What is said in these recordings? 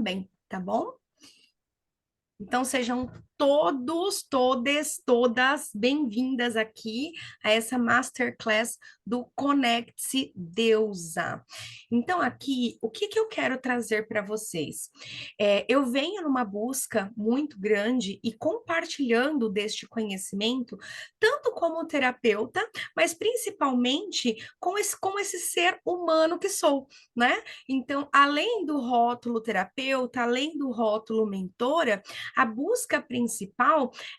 também, tá bom? Então, sejam todos, todas, todas bem-vindas aqui a essa Masterclass do Conecte-se Deusa. Então, aqui, o que eu quero trazer para vocês? Eu venho numa busca muito grande e compartilhando deste conhecimento, tanto como terapeuta, mas principalmente com esse ser humano que sou, né? Então, além do rótulo terapeuta, além do rótulo mentora, a busca principal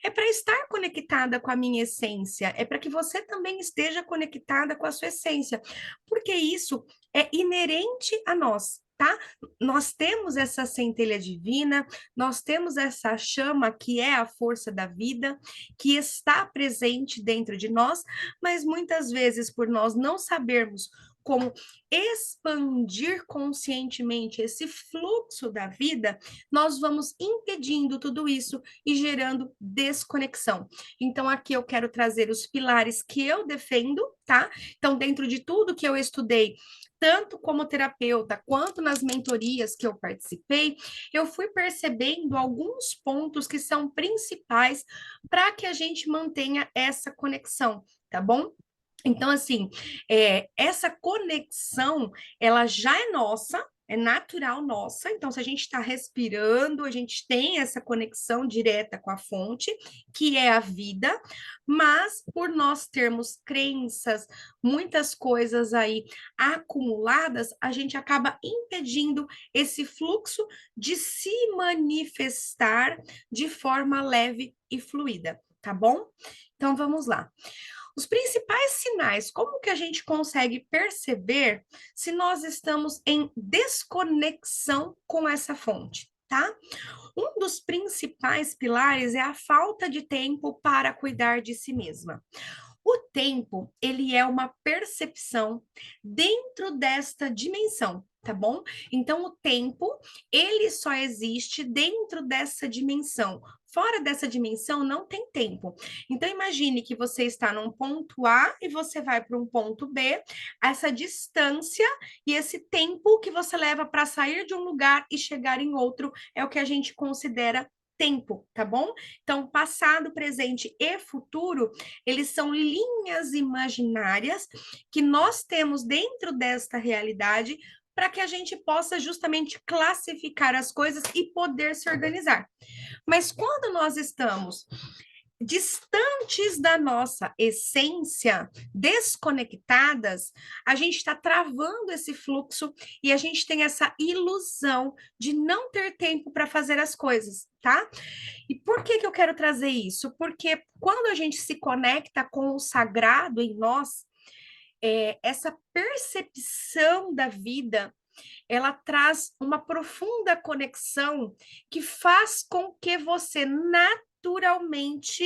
é para estar conectada com a minha essência, é para que você também esteja conectada com a sua essência, porque isso é inerente a nós. Tá? Nós temos essa centelha divina, nós temos essa chama que é a força da vida, que está presente dentro de nós, mas muitas vezes, por nós não sabermos como expandir conscientemente esse fluxo da vida, nós vamos impedindo tudo isso e gerando desconexão. Então, aqui eu quero trazer os pilares que eu defendo, tá? Então, dentro de tudo que eu estudei, tanto como terapeuta quanto nas mentorias que eu participei, eu fui percebendo alguns pontos que são principais para que a gente mantenha essa conexão, tá bom? Então, assim, essa conexão, ela já é nossa, é natural nossa. Então, se a gente está respirando, a gente tem essa conexão direta com a fonte, que é a vida, mas por nós termos crenças, muitas coisas aí acumuladas, a gente acaba impedindo esse fluxo de se manifestar de forma leve e fluida, tá bom? Então, vamos lá. Os principais sinais, como que a gente consegue perceber se nós estamos em desconexão com essa fonte, tá? Um dos principais pilares é a falta de tempo para cuidar de si mesma. O tempo, ele é uma percepção dentro desta dimensão, tá bom? Então, o tempo, ele só existe dentro dessa dimensão. Fora dessa dimensão, não tem tempo. Então, imagine que você está num ponto A e você vai para um ponto B. Essa distância e esse tempo que você leva para sair de um lugar e chegar em outro é o que a gente considera tempo, tá bom? Então, passado, presente e futuro, eles são linhas imaginárias que nós temos dentro desta realidade para que a gente possa justamente classificar as coisas e poder se organizar. Mas quando nós estamos distantes da nossa essência, desconectadas, a gente está travando esse fluxo e a gente tem essa ilusão de não ter tempo para fazer as coisas, tá? E por que eu quero trazer isso? Porque quando a gente se conecta com o sagrado em nós, essa percepção da vida, ela traz uma profunda conexão que faz com que você naturalmente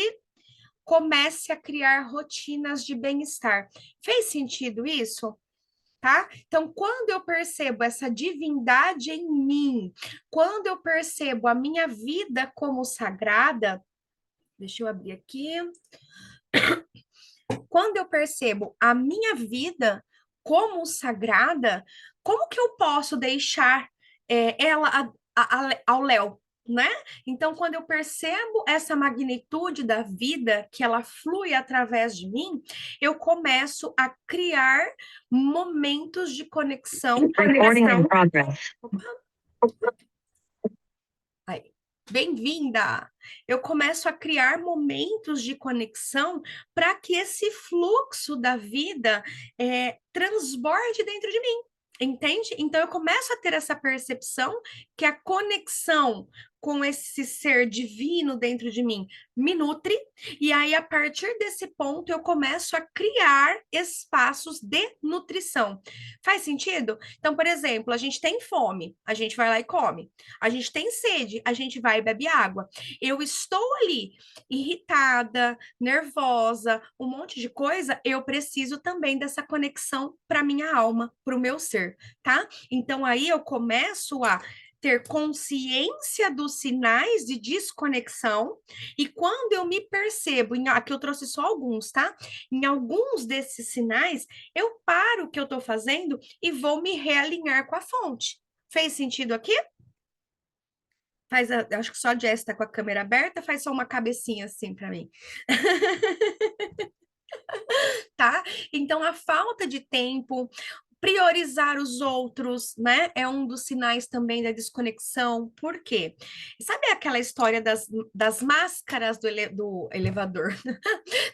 comece a criar rotinas de bem-estar. Fez sentido isso? Tá? Então, quando eu percebo essa divindade em mim, quando eu percebo a minha vida como sagrada, deixa eu abrir aqui. Quando eu percebo a minha vida como sagrada, como que eu posso deixar ela ao léu, né? Então, quando eu percebo essa magnitude da vida, que ela flui através de mim, eu começo a criar momentos de conexão. Recording in progress. Aí, bem-vinda! Eu começo a criar momentos de conexão para que esse fluxo da vida transborde dentro de mim. Entende? Então eu começo a ter essa percepção que a conexão com esse ser divino dentro de mim me nutre, e aí a partir desse ponto eu começo a criar espaços de nutrição. Faz sentido? Então, por exemplo, a gente tem fome, a gente vai lá e come. A gente tem sede, a gente vai e bebe água. Eu estou ali irritada, nervosa, um monte de coisa, eu preciso também dessa conexão para minha alma, para o meu ser, tá? Então aí eu começo a ter consciência dos sinais de desconexão, e quando eu me percebo, aqui eu trouxe só alguns, tá? Em alguns desses sinais, eu paro o que eu estou fazendo e vou me realinhar com a fonte. Fez sentido aqui? Acho que só a Jess tá com a câmera aberta, faz só uma cabecinha assim para mim. Tá? Então, a falta de tempo, priorizar os outros, né? É um dos sinais também da desconexão. Por quê? Sabe aquela história das máscaras do elevador?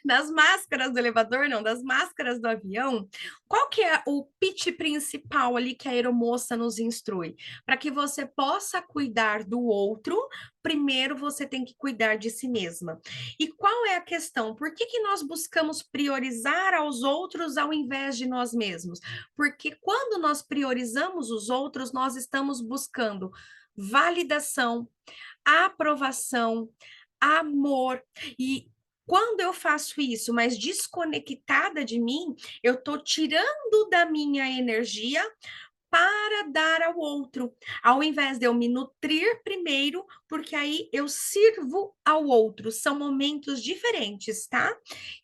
Das máscaras do elevador, não, das máscaras do avião. Qual que é o pitch principal ali que a aeromoça nos instrui? Para que você possa cuidar do outro, primeiro você tem que cuidar de si mesma. E qual é a questão? Por que que nós buscamos priorizar aos outros ao invés de nós mesmos? Porque quando nós priorizamos os outros, nós estamos buscando validação, aprovação, amor. E quando eu faço isso, mas desconectada de mim, eu estou tirando da minha energia para dar ao outro, ao invés de eu me nutrir primeiro, porque aí eu sirvo ao outro. São momentos diferentes, tá?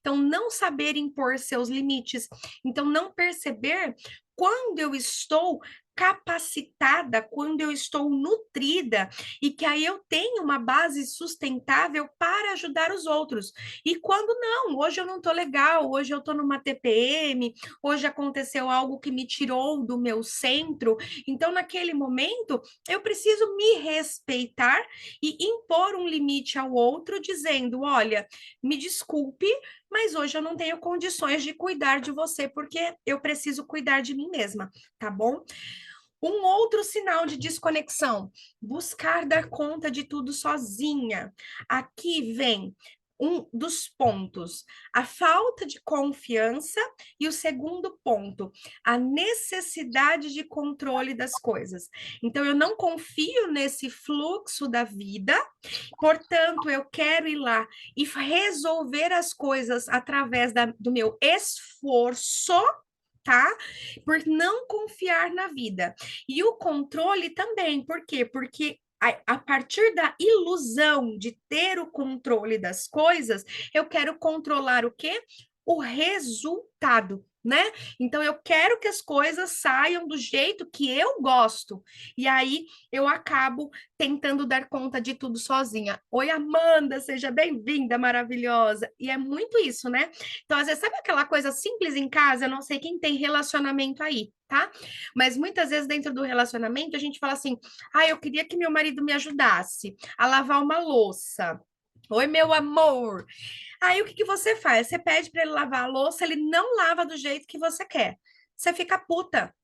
Então, não saber impor seus limites. Então, não perceber quando eu estou capacitada, quando eu estou nutrida e que aí eu tenho uma base sustentável para ajudar os outros. E quando não, hoje eu não tô legal, hoje eu tô numa TPM, hoje aconteceu algo que me tirou do meu centro. Então, naquele momento, eu preciso me respeitar e impor um limite ao outro, dizendo: olha, me desculpe, mas hoje eu não tenho condições de cuidar de você, porque eu preciso cuidar de mim mesma, tá bom? Um outro sinal de desconexão, buscar dar conta de tudo sozinha. Aqui vem um dos pontos, a falta de confiança, e o segundo ponto, a necessidade de controle das coisas. Então, eu não confio nesse fluxo da vida, portanto, eu quero ir lá e resolver as coisas através do meu esforço, tá? Por não confiar na vida. E o controle também, por quê? Porque a partir da ilusão de ter o controle das coisas, eu quero controlar o quê? O resultado, né? Então eu quero que as coisas saiam do jeito que eu gosto. E aí eu acabo tentando dar conta de tudo sozinha. Oi, Amanda, seja bem-vinda, maravilhosa. E é muito isso, né? Então, às vezes, sabe aquela coisa simples em casa? Eu não sei quem tem relacionamento aí, tá? Mas muitas vezes, dentro do relacionamento, a gente fala assim: ah, eu queria que meu marido me ajudasse a lavar uma louça. Oi, meu amor. Aí o que que você faz? Você pede para ele lavar a louça, ele não lava do jeito que você quer. Você fica puta.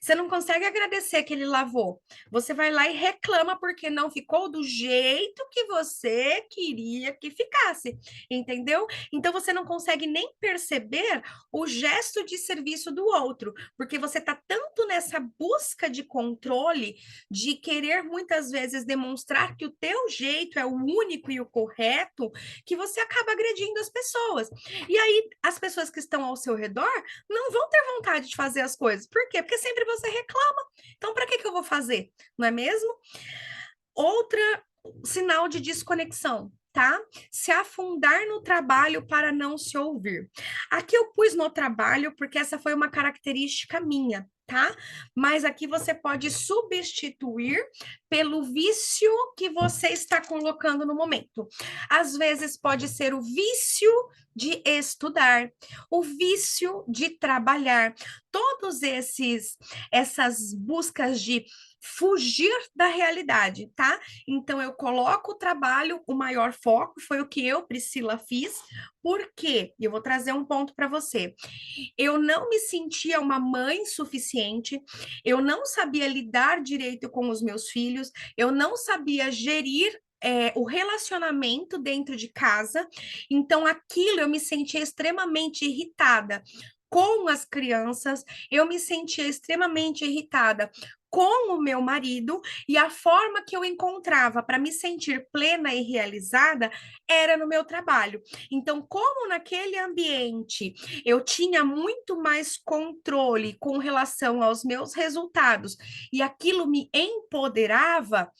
Você não consegue agradecer que ele lavou. Você vai lá e reclama porque não ficou do jeito que você queria que ficasse, entendeu? Então você não consegue nem perceber o gesto de serviço do outro, porque você está tanto nessa busca de controle, de querer muitas vezes demonstrar que o teu jeito é o único e o correto, que você acaba agredindo as pessoas. E aí as pessoas que estão ao seu redor não vão ter vontade de fazer as coisas. Por quê? Porque sempre você reclama. Então, para que que eu vou fazer? Não é mesmo? Outra sinal de desconexão, tá? Se afundar no trabalho para não se ouvir. Aqui eu pus no trabalho porque essa foi uma característica minha, tá? Mas aqui você pode substituir pelo vício que você está colocando no momento. Às vezes pode ser o vício de estudar, o vício de trabalhar, todos esses essas buscas de fugir da realidade, tá? Então eu coloco o trabalho, o maior foco foi o que eu, Priscila, fiz. Por quê? Eu vou trazer um ponto para você. Eu não me sentia uma mãe suficiente, eu não sabia lidar direito com os meus filhos, eu não sabia gerir o relacionamento dentro de casa, então aquilo eu me sentia extremamente irritada com as crianças, eu me sentia extremamente irritada com o meu marido, e a forma que eu encontrava para me sentir plena e realizada era no meu trabalho. Então, como naquele ambiente eu tinha muito mais controle com relação aos meus resultados e aquilo me empoderava,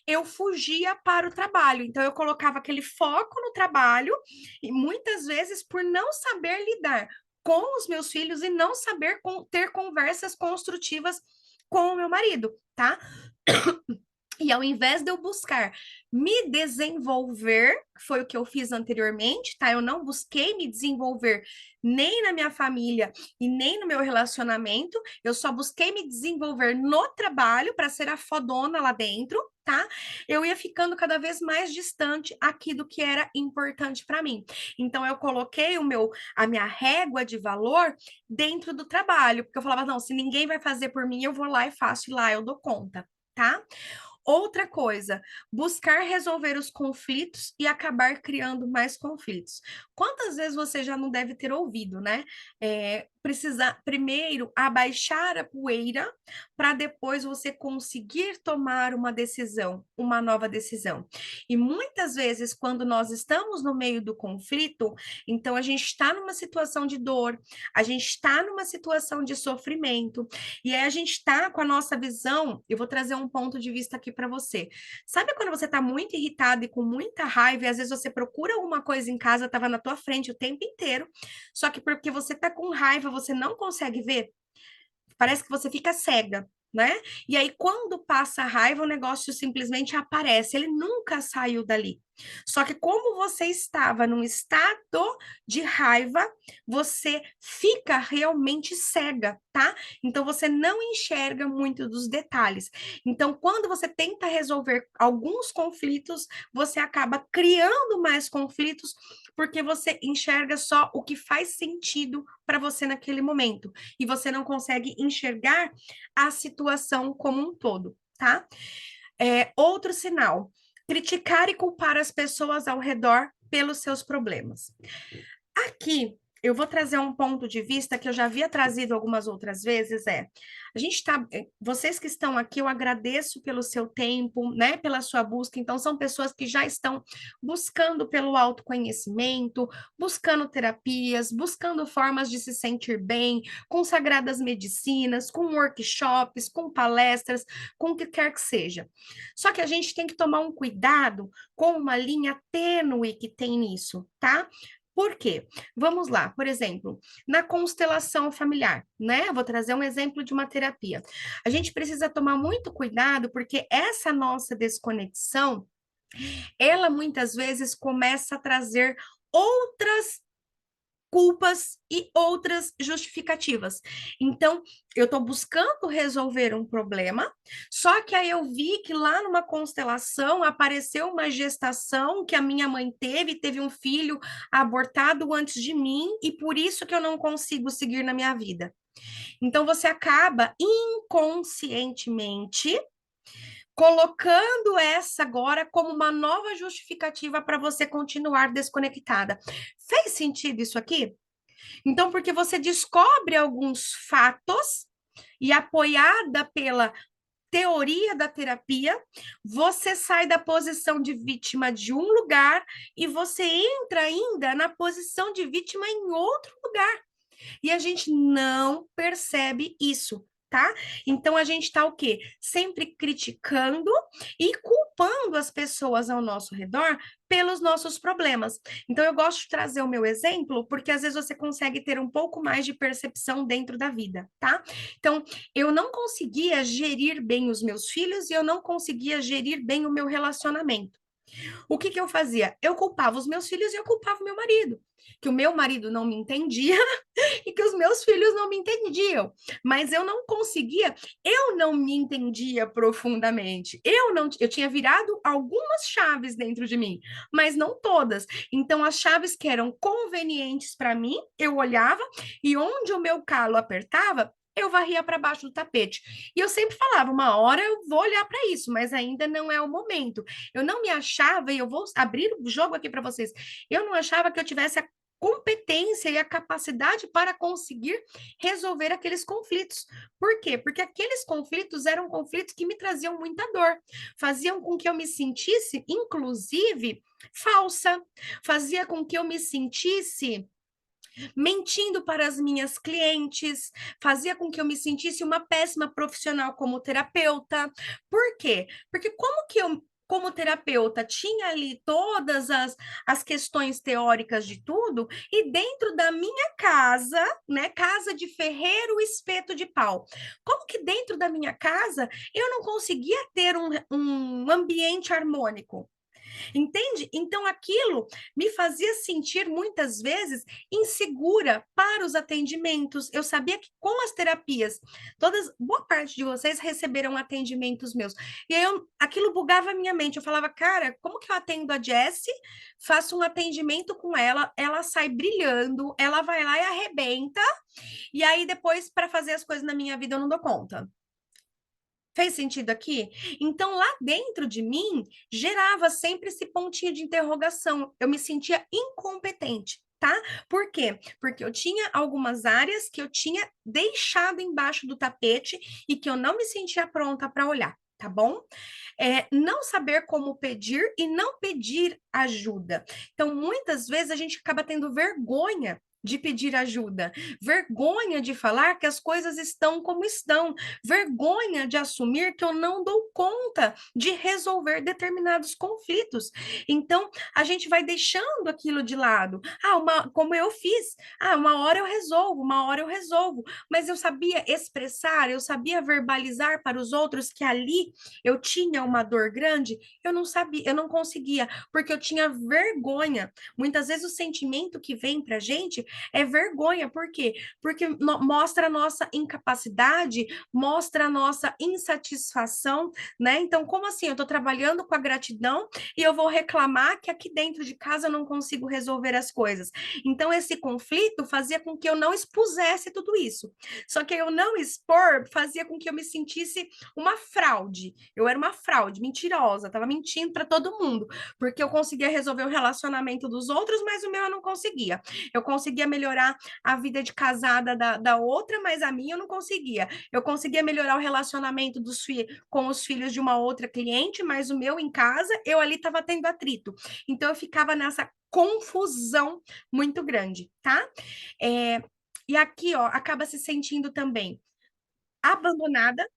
eu fugia para o trabalho. Então, eu colocava aquele foco no trabalho e muitas vezes por não saber lidar com os meus filhos e não saber ter conversas construtivas com o meu marido, tá? E ao invés de eu buscar me desenvolver, que foi o que eu fiz anteriormente, tá? Eu não busquei me desenvolver nem na minha família e nem no meu relacionamento, eu só busquei me desenvolver no trabalho para ser a fodona lá dentro, tá? Eu ia ficando cada vez mais distante aqui do que era importante para mim. Então eu coloquei a minha régua de valor dentro do trabalho, porque eu falava, não, se ninguém vai fazer por mim, eu vou lá e faço, e lá eu dou conta, tá? Outra coisa, buscar resolver os conflitos e acabar criando mais conflitos. Quantas vezes você já não deve ter ouvido, né? Precisar primeiro abaixar a poeira para depois você conseguir tomar uma decisão, uma nova decisão. E muitas vezes, quando nós estamos no meio do conflito, então a gente está numa situação de dor, a gente está numa situação de sofrimento, e aí a gente está com a nossa visão. Eu vou trazer um ponto de vista aqui para você. Sabe quando você está muito irritado e com muita raiva, e às vezes você procura alguma coisa em casa, estava na tua frente o tempo inteiro, só que porque você está com raiva, você não consegue ver? Parece que você fica cega, né? E aí, quando passa a raiva, o negócio simplesmente aparece. Ele nunca saiu dali. Só que, como você estava num estado de raiva, você fica realmente cega, tá? Então, você não enxerga muito dos detalhes. Então, quando você tenta resolver alguns conflitos, você acaba criando mais conflitos, porque você enxerga só o que faz sentido para você naquele momento e você não consegue enxergar a situação como um todo, tá? Outro sinal: criticar e culpar as pessoas ao redor pelos seus problemas. Aqui eu vou trazer um ponto de vista que eu já havia trazido algumas outras vezes, a gente tá, vocês que estão aqui, eu agradeço pelo seu tempo, né, pela sua busca, então são pessoas que já estão buscando pelo autoconhecimento, buscando terapias, buscando formas de se sentir bem, com sagradas medicinas, com workshops, com palestras, com o que quer que seja. Só que a gente tem que tomar um cuidado com uma linha tênue que tem nisso, tá? Por quê? Vamos lá, por exemplo, na constelação familiar, né? Vou trazer um exemplo de uma terapia. A gente precisa tomar muito cuidado, porque essa nossa desconexão, ela muitas vezes começa a trazer outras culpas e outras justificativas. Então, eu estou buscando resolver um problema, só que aí eu vi que lá numa constelação apareceu uma gestação que a minha mãe teve um filho abortado antes de mim, e por isso que eu não consigo seguir na minha vida. Então, você acaba inconscientemente colocando essa agora como uma nova justificativa para você continuar desconectada. Fez sentido isso aqui? Então, porque você descobre alguns fatos e apoiada pela teoria da terapia, você sai da posição de vítima de um lugar e você entra ainda na posição de vítima em outro lugar. E a gente não percebe isso, tá? Então a gente está o quê? Sempre criticando e culpando as pessoas ao nosso redor pelos nossos problemas. Então eu gosto de trazer o meu exemplo, porque às vezes você consegue ter um pouco mais de percepção dentro da vida, tá? Então, eu não conseguia gerir bem os meus filhos e eu não conseguia gerir bem o meu relacionamento. O que que eu fazia? Eu culpava os meus filhos e eu culpava o meu marido. Que o meu marido não me entendia e que os meus filhos não me entendiam. Mas eu não me entendia profundamente. Eu tinha virado algumas chaves dentro de mim, mas não todas. Então, as chaves que eram convenientes para mim, eu olhava e onde o meu calo apertava, eu varria para baixo do tapete. E eu sempre falava, uma hora eu vou olhar para isso, mas ainda não é o momento. Eu não me achava, e eu vou abrir o jogo aqui para vocês, eu não achava que eu tivesse a competência e a capacidade para conseguir resolver aqueles conflitos. Por quê? Porque aqueles conflitos eram conflitos que me traziam muita dor, faziam com que eu me sentisse, inclusive, falsa, fazia com que eu me sentisse mentindo para as minhas clientes, fazia com que eu me sentisse uma péssima profissional como terapeuta. Por quê? Porque como que eu como terapeuta, tinha ali todas as questões teóricas de tudo, e dentro da minha casa, né, casa de ferreiro, espeto de pau, como que dentro da minha casa eu não conseguia ter um ambiente harmônico? Entende? Então aquilo me fazia sentir muitas vezes insegura para os atendimentos. Eu sabia que com as terapias, boa parte de vocês receberam atendimentos meus. E aí aquilo bugava a minha mente. Eu falava, cara, como que eu atendo a Jessie, faço um atendimento com ela, ela sai brilhando, ela vai lá e arrebenta, e aí depois para fazer as coisas na minha vida eu não dou conta. Fez sentido aqui? Então, lá dentro de mim, gerava sempre esse pontinho de interrogação. Eu me sentia incompetente, tá? Por quê? Porque eu tinha algumas áreas que eu tinha deixado embaixo do tapete e que eu não me sentia pronta para olhar. Tá bom? Não saber como pedir e não pedir ajuda. Então, muitas vezes a gente acaba tendo vergonha de pedir ajuda, vergonha de falar que as coisas estão como estão, vergonha de assumir que eu não dou conta de resolver determinados conflitos. Então, a gente vai deixando aquilo de lado. Como eu fiz, uma hora eu resolvo, uma hora eu resolvo, mas eu sabia expressar, eu sabia verbalizar para os outros que ali eu tinha uma dor grande, eu não sabia, eu não conseguia, porque eu tinha vergonha. Muitas vezes o sentimento que vem para a gente é vergonha, por quê? Porque mostra a nossa incapacidade, mostra a nossa insatisfação, né? Então, como assim? Eu estou trabalhando com a gratidão e eu vou reclamar que aqui dentro de casa eu não consigo resolver as coisas. Então, esse conflito fazia com que eu não expusesse tudo isso. Só que eu não expor fazia com que eu me sentisse uma fraude. Eu era uma fraude, mentirosa, estava mentindo para todo mundo, porque eu conseguia resolver o relacionamento dos outros, mas o meu eu não conseguia. Eu conseguia melhorar a vida de casada da outra, mas a minha eu não conseguia. Eu conseguia melhorar o relacionamento com os filhos de uma outra cliente, mas o meu em casa, eu ali estava tendo atrito. Então eu ficava nessa confusão muito grande, tá? É, e aqui, ó, acaba se sentindo também abandonada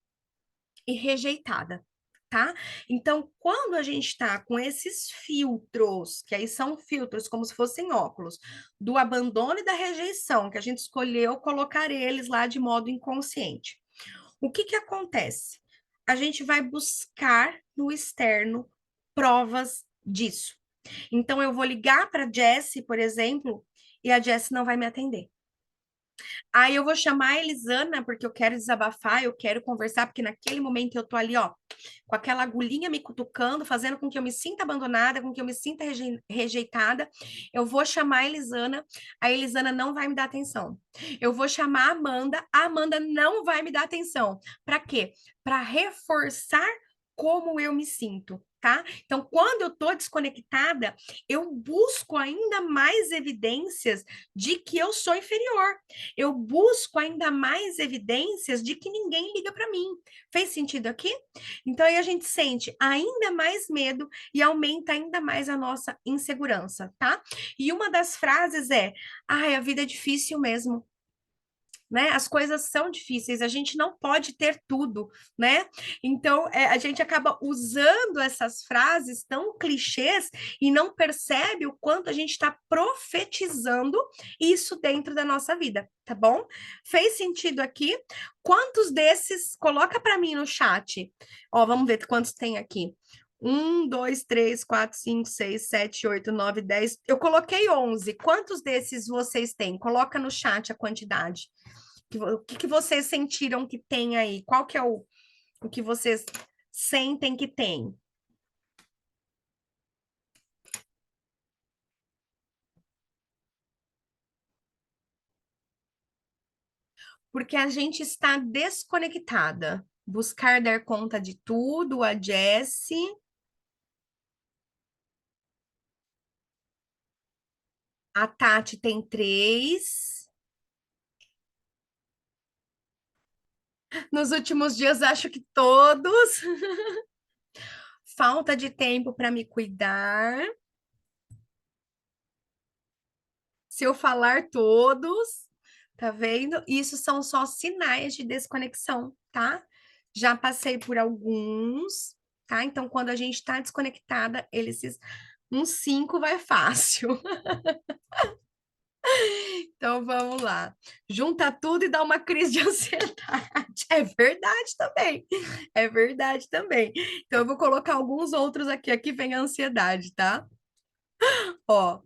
e rejeitada, tá? Então, quando a gente está com esses filtros, que aí são filtros como se fossem óculos, do abandono e da rejeição, que a gente escolheu colocar eles lá de modo inconsciente, o que que acontece? A gente vai buscar no externo provas disso. Então, eu vou ligar para a Jessie, por exemplo, e a Jessie não vai me atender. Aí eu vou chamar a Elisana, porque eu quero desabafar, eu quero conversar, porque naquele momento eu tô ali, ó, com aquela agulhinha me cutucando, fazendo com que eu me sinta abandonada, com que eu me sinta rejeitada. Eu vou chamar a Elisana não vai me dar atenção. Eu vou chamar a Amanda não vai me dar atenção. Para quê? Para reforçar como eu me sinto. Tá? Então, quando eu tô desconectada, eu busco ainda mais evidências de que eu sou inferior, eu busco ainda mais evidências de que ninguém liga para mim. Fez sentido aqui? Então aí a gente sente ainda mais medo e aumenta ainda mais a nossa insegurança, tá? E uma das frases é: ai, a vida é difícil mesmo. Né? As coisas são difíceis, a gente não pode ter tudo, né? Então, a gente acaba usando essas frases tão clichês e não percebe o quanto a gente está profetizando isso dentro da nossa vida, tá bom? Fez sentido aqui? Quantos desses, coloca para mim no chat. Ó, vamos ver quantos tem aqui. 1, 2, 3, 4, 5, 6, 7, 8, 9, 10. Eu coloquei 11. Quantos desses vocês têm? Coloca no chat a quantidade. O que que vocês sentiram que tem aí? Qual que é o que vocês sentem que tem? Porque a gente está desconectada. Buscar dar conta de tudo, a Jessie. A Tati tem 3. Nos últimos dias, acho que todos. Falta de tempo para me cuidar. Se eu falar todos, tá vendo? Isso são só sinais de desconexão, tá? Já passei por alguns. tá? Então, quando a gente está desconectada, uns 5 vai fácil. Então, vamos lá. Junta tudo e dá uma crise de ansiedade. É verdade também. É verdade também. Então, eu vou colocar alguns outros aqui. Aqui vem a ansiedade, tá? Ó.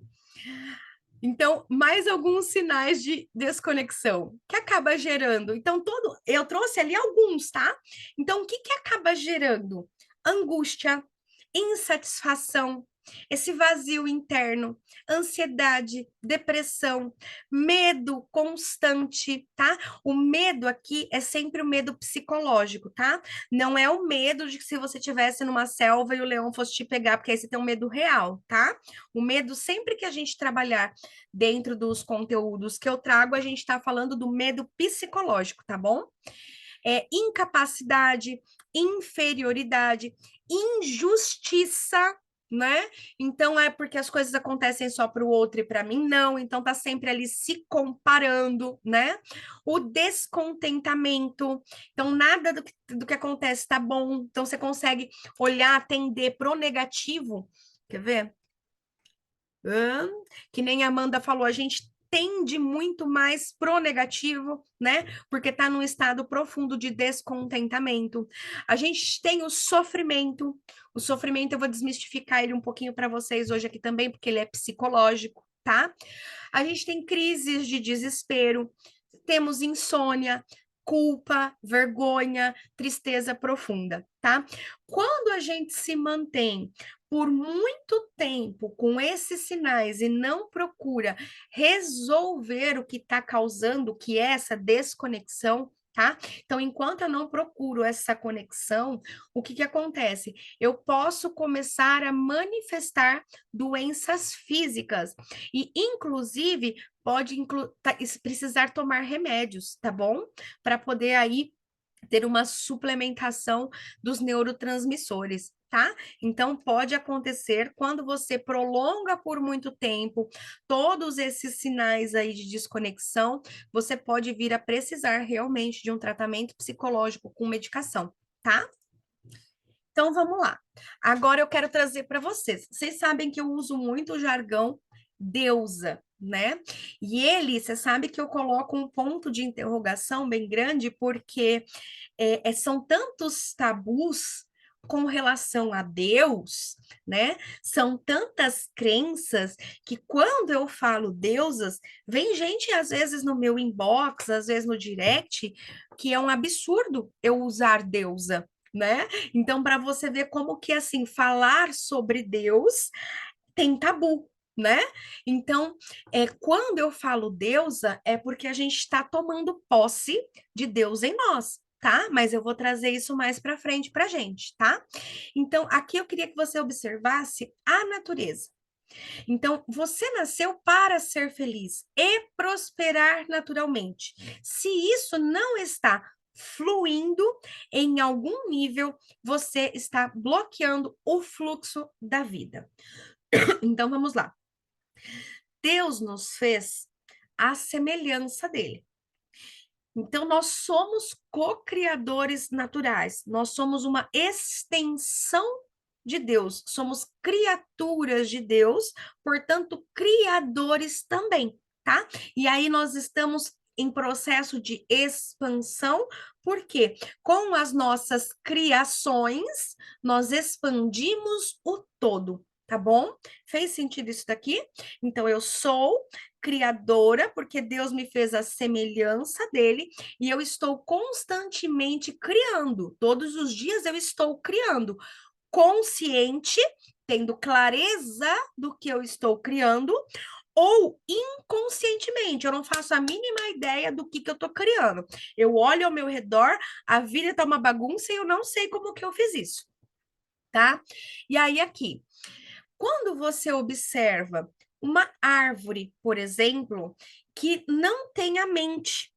Então, mais alguns sinais de desconexão que acaba gerando. Então, eu trouxe ali alguns, tá? Então, o que que acaba gerando? Angústia, insatisfação, esse vazio interno, ansiedade, depressão, medo constante, tá? O medo aqui é sempre o medo psicológico, tá? Não é o medo de que se você estivesse numa selva e o leão fosse te pegar, porque aí você tem um medo real, tá? O medo, sempre que a gente trabalhar dentro dos conteúdos que eu trago, a gente está falando do medo psicológico, tá bom? Incapacidade, inferioridade, injustiça, né? Então é porque as coisas acontecem só para o outro e para mim não, então tá sempre ali se comparando, né? O descontentamento, então nada do que acontece tá bom, então você consegue olhar, atender pro negativo. Quer ver? Que nem a Amanda falou, a gente tende muito mais pro negativo, né? Porque está num estado profundo de descontentamento. A gente tem o sofrimento. O sofrimento eu vou desmistificar ele um pouquinho para vocês hoje aqui também, porque ele é psicológico, tá? A gente tem crises de desespero, temos insônia, culpa, vergonha, tristeza profunda, tá? Quando a gente se mantém por muito tempo com esses sinais e não procura resolver o que está causando, que é essa desconexão, tá? Então, enquanto eu não procuro essa conexão, o que que acontece? Eu posso começar a manifestar doenças físicas e, inclusive, pode precisar tomar remédios, tá bom? Para poder aí ter uma suplementação dos neurotransmissores, tá? Então, pode acontecer quando você prolonga por muito tempo todos esses sinais aí de desconexão, você pode vir a precisar realmente de um tratamento psicológico com medicação, tá? Então, vamos lá. Agora eu quero trazer para vocês. Vocês sabem que eu uso muito o jargão deusa, né? E ele, você sabe que eu coloco um ponto de interrogação bem grande, porque são tantos tabus com relação a Deus, né? São tantas crenças que quando eu falo deusas, vem gente às vezes no meu inbox, às vezes no direct, que é um absurdo eu usar deusa, né? Então, para você ver como que assim falar sobre Deus tem tabu, né? Então, quando eu falo deusa, é porque a gente está tomando posse de Deus em nós, tá? Mas eu vou trazer isso mais para frente para gente, tá? Então, aqui eu queria que você observasse a natureza. Então, você nasceu para ser feliz e prosperar naturalmente. Se isso não está fluindo em algum nível, você está bloqueando o fluxo da vida. Então, vamos lá. Deus nos fez à semelhança dele. Então, nós somos co-criadores naturais, nós somos uma extensão de Deus, somos criaturas de Deus, portanto, criadores também, tá? E aí nós estamos em processo de expansão, porque com as nossas criações, nós expandimos o todo, tá bom? Fez sentido isso daqui? Então, eu sou criadora, porque Deus me fez a semelhança dele, e eu estou constantemente criando. Todos os dias eu estou criando, consciente, tendo clareza do que eu estou criando, ou inconscientemente, eu não faço a mínima ideia do que eu estou criando. Eu olho ao meu redor, a vida está uma bagunça e eu não sei como que eu fiz isso, tá? E aí aqui, quando você observa uma árvore, por exemplo, que não tem a mente,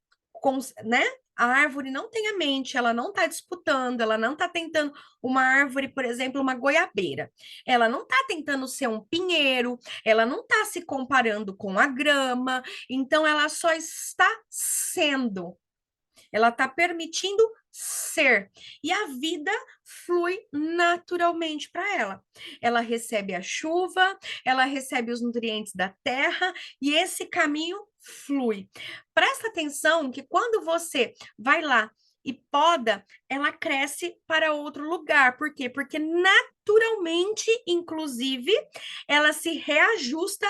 né? A árvore não tem a mente, ela não está disputando, ela não está tentando. Uma árvore, por exemplo, uma goiabeira, ela não está tentando ser um pinheiro, ela não está se comparando com a grama, então ela só está sendo, ela está permitindo ser. E a vida flui naturalmente para ela. Ela recebe a chuva, ela recebe os nutrientes da terra e esse caminho flui. Presta atenção que quando você vai lá e poda, ela cresce para outro lugar. Por quê? Porque naturalmente, inclusive, ela se reajusta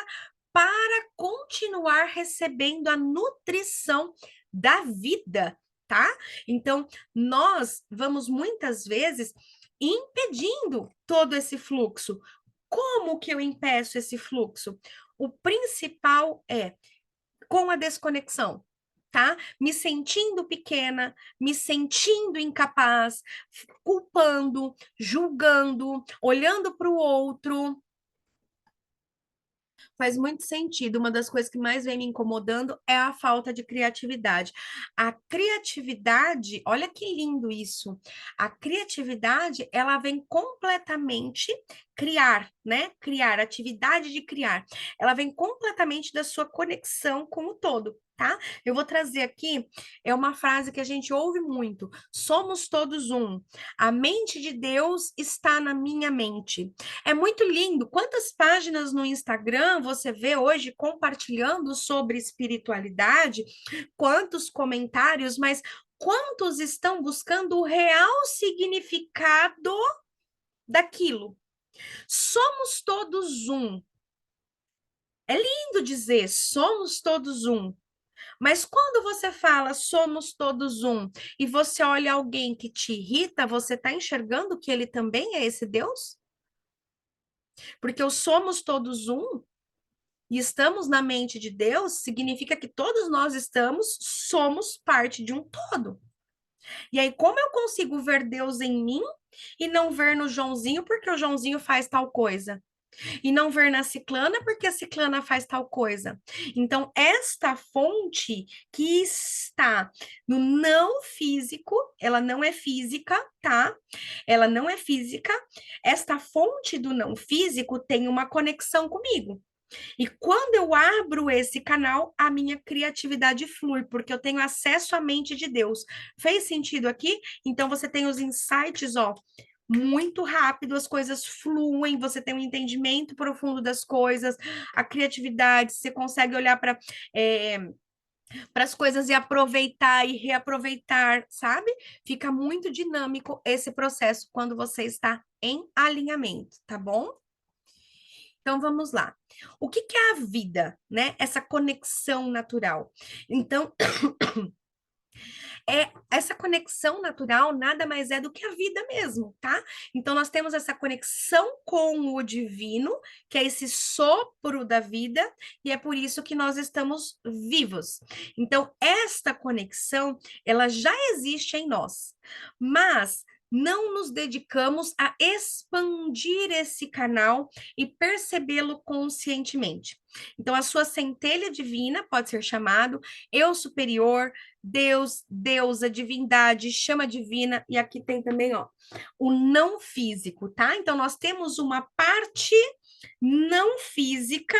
para continuar recebendo a nutrição da vida, tá? Então, nós vamos muitas vezes impedindo todo esse fluxo. Como que eu impeço esse fluxo? O principal é com a desconexão, tá? Me sentindo pequena, me sentindo incapaz, culpando, julgando, olhando para o outro. Faz muito sentido. Uma das coisas que mais vem me incomodando é a falta de criatividade. A criatividade, olha que lindo isso. A criatividade, ela vem completamente criar, né? Criar, atividade de criar. Ela vem completamente da sua conexão com o todo. Tá? Eu vou trazer aqui, é uma frase que a gente ouve muito: somos todos um. A mente de Deus está na minha mente. É muito lindo. Quantas páginas no Instagram você vê hoje compartilhando sobre espiritualidade? Quantos comentários, mas quantos estão buscando o real significado daquilo? Somos todos um. É lindo dizer somos todos um. Mas quando você fala somos todos um e você olha alguém que te irrita, você está enxergando que ele também é esse Deus? Porque o somos todos um e estamos na mente de Deus, significa que todos nós somos parte de um todo. E aí, como eu consigo ver Deus em mim e não ver no Joãozinho porque o Joãozinho faz tal coisa? E não ver na ciclana porque a ciclana faz tal coisa. Então, esta fonte que está no não físico, ela não é física, tá? Ela não é física. Esta fonte do não físico tem uma conexão comigo. E quando eu abro esse canal, a minha criatividade flui, porque eu tenho acesso à mente de Deus. Fez sentido aqui? Então você tem os insights, ó, muito rápido, as coisas fluem, você tem um entendimento profundo das coisas, a criatividade, você consegue olhar para as coisas e aproveitar e reaproveitar, sabe? Fica muito dinâmico esse processo quando você está em alinhamento, tá bom? Então vamos lá. O que que é a vida, né? Essa conexão natural. Então, essa conexão natural nada mais é do que a vida mesmo, tá? Então nós temos essa conexão com o divino, que é esse sopro da vida, e é por isso que nós estamos vivos. Então esta conexão, ela já existe em nós. Mas não nos dedicamos a expandir esse canal e percebê-lo conscientemente. Então, a sua centelha divina pode ser chamado eu superior, Deus, deusa, divindade, chama divina, e aqui tem também, ó, o não físico, tá? Então, nós temos uma parte não física,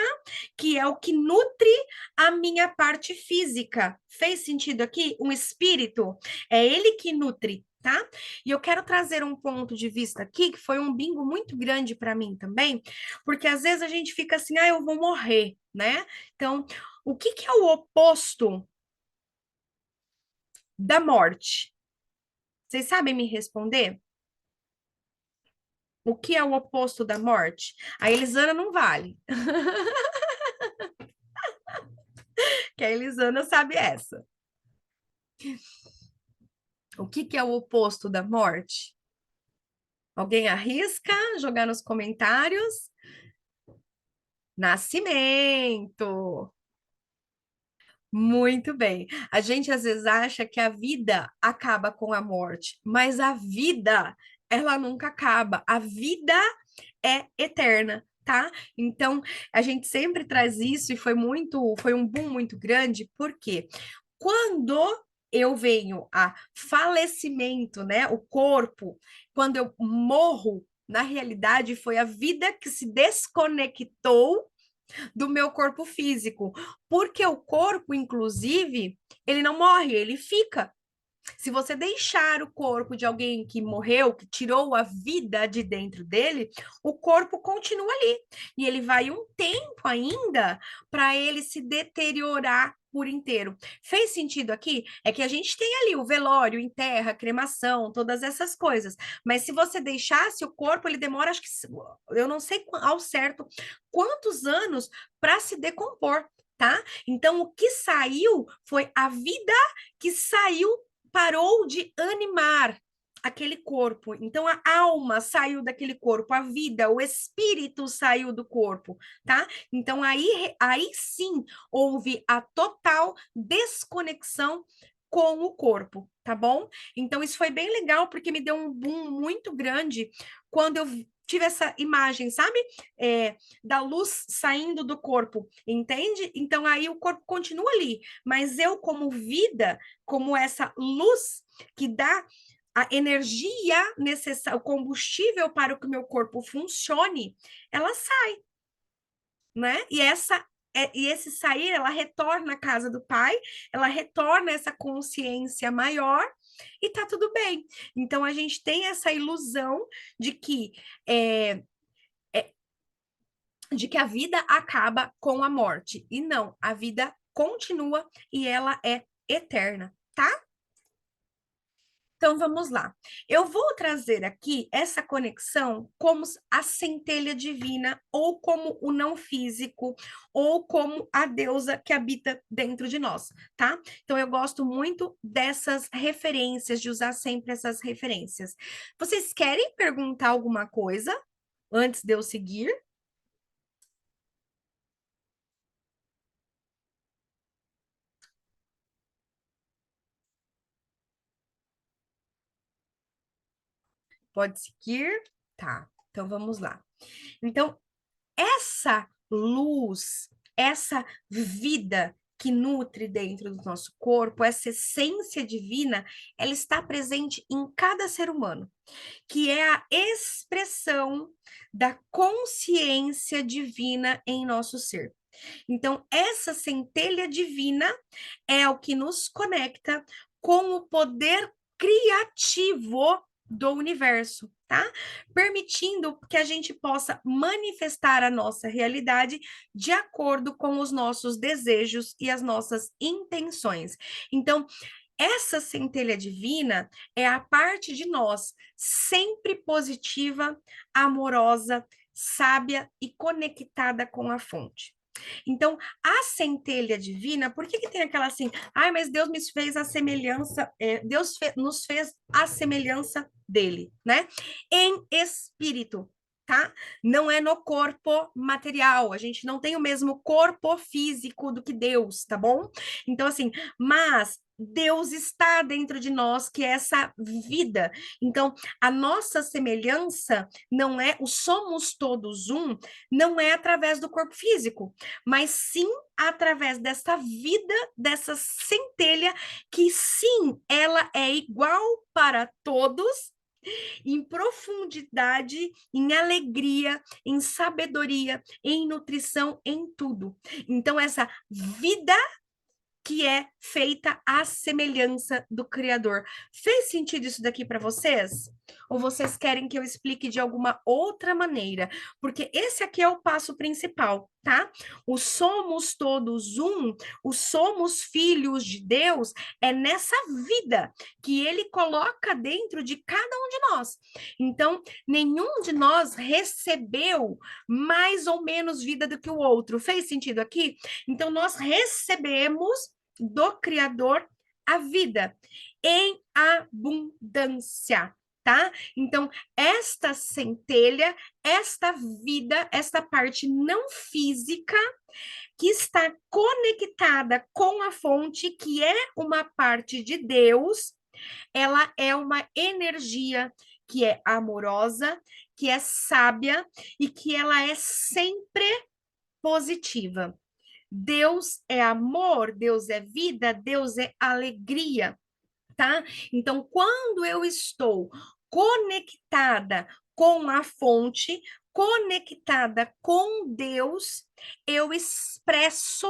que é o que nutre a minha parte física. Fez sentido aqui? Um espírito, é ele que nutre, tá? E eu quero trazer um ponto de vista aqui, que foi um bingo muito grande para mim também, porque às vezes a gente fica assim, ah, eu vou morrer, né? Então, o que que é o oposto da morte? Vocês sabem me responder? O que é o oposto da morte? A Elisana não vale, que a Elisana sabe essa. O que que é o oposto da morte? Alguém arrisca jogar nos comentários? Nascimento. Muito bem. A gente às vezes acha que a vida acaba com a morte, mas a vida, ela nunca acaba. A vida é eterna, tá? Então, a gente sempre traz isso e foi um boom muito grande, porque quando eu venho a falecimento, né, o corpo, quando eu morro, na realidade foi a vida que se desconectou do meu corpo físico, porque o corpo, inclusive, ele não morre, ele fica. Se você deixar o corpo de alguém que morreu, que tirou a vida de dentro dele, o corpo continua ali. E ele vai um tempo ainda para ele se deteriorar por inteiro. Fez sentido aqui? É que a gente tem ali o velório, enterra, cremação, todas essas coisas. Mas se você deixasse o corpo, ele demora, acho que eu não sei ao certo quantos anos para se decompor, tá? Então o que saiu foi a vida que saiu, parou de animar aquele corpo. Então a alma saiu daquele corpo, a vida, o espírito saiu do corpo, tá? Então aí sim houve a total desconexão com o corpo, tá bom? Então isso foi bem legal porque me deu um boom muito grande quando eu tive essa imagem, sabe? Da luz saindo do corpo, entende? Então aí o corpo continua ali, mas eu como vida, como essa luz que dá a energia necessária, o combustível para que o meu corpo funcione, ela sai, né? E esse sair, ela retorna à casa do pai, ela retorna essa consciência maior e tá tudo bem. Então a gente tem essa ilusão de que é, de que a vida acaba com a morte. E não, a vida continua e ela é eterna, tá? Então vamos lá. Eu vou trazer aqui essa conexão como a centelha divina, ou como o não físico, ou como a deusa que habita dentro de nós, tá? Então eu gosto muito dessas referências, de usar sempre essas referências. Vocês querem perguntar alguma coisa antes de eu seguir? Pode seguir? Tá. Então vamos lá. Então, essa luz, essa vida que nutre dentro do nosso corpo, essa essência divina, ela está presente em cada ser humano, que é a expressão da consciência divina em nosso ser. Então, essa centelha divina é o que nos conecta com o poder criativo do universo, tá? Permitindo que a gente possa manifestar a nossa realidade de acordo com os nossos desejos e as nossas intenções. Então, essa centelha divina é a parte de nós sempre positiva, amorosa, sábia e conectada com a fonte. Então, a centelha divina, por que que tem aquela assim, ai, mas Deus me fez a semelhança, nos fez a semelhança dele, né? Em espírito, tá? Não é no corpo material, a gente não tem o mesmo corpo físico do que Deus, tá bom? Então, assim, mas Deus está dentro de nós, que é essa vida. Então, a nossa semelhança não é o somos todos um, não é através do corpo físico, mas sim através dessa vida, dessa centelha, que sim, ela é igual para todos, em profundidade, em alegria, em sabedoria, em nutrição, em tudo. Então, essa vida que é feita à semelhança do Criador. Fez sentido isso daqui para vocês? Ou vocês querem que eu explique de alguma outra maneira? Porque esse aqui é o passo principal, tá? O somos todos um, o somos filhos de Deus, é nessa vida que ele coloca dentro de cada um de nós. Então, nenhum de nós recebeu mais ou menos vida do que o outro. Fez sentido aqui? Então, nós recebemos do Criador a vida em abundância, tá? Então, esta centelha, esta vida, esta parte não física que está conectada com a fonte, que é uma parte de Deus, ela é uma energia que é amorosa, que é sábia e que ela é sempre positiva. Deus é amor, Deus é vida, Deus é alegria, tá? Então, quando eu estou conectada com a fonte, conectada com Deus, eu expresso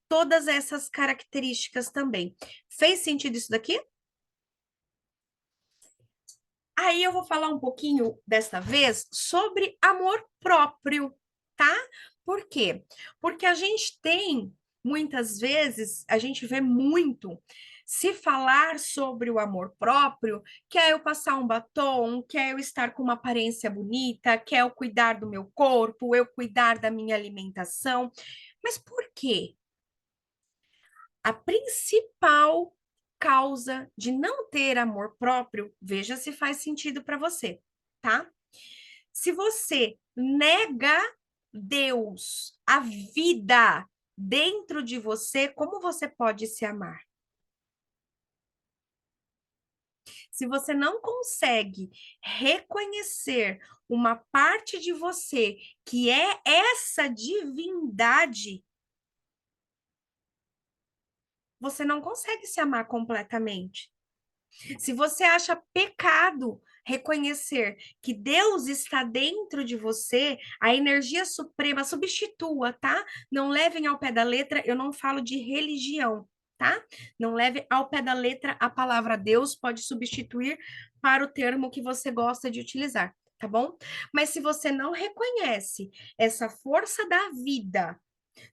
todas essas características também. Fez sentido isso daqui? Aí eu vou falar um pouquinho desta vez sobre amor próprio, tá? Por quê? Porque a gente tem, muitas vezes, a gente vê muito se falar sobre o amor próprio, que é eu passar um batom, que é eu estar com uma aparência bonita, que é eu cuidar do meu corpo, eu cuidar da minha alimentação. Mas por quê? A principal causa de não ter amor próprio, veja se faz sentido para você, tá? Se você nega Deus, a vida dentro de você, como você pode se amar? Se você não consegue reconhecer uma parte de você que é essa divindade, você não consegue se amar completamente. Se você acha pecado reconhecer que Deus está dentro de você, a energia suprema substitua, tá? Não levem ao pé da letra, eu não falo de religião, tá? Não leve ao pé da letra a palavra Deus, pode substituir para o termo que você gosta de utilizar, tá bom? Mas se você não reconhece essa força da vida,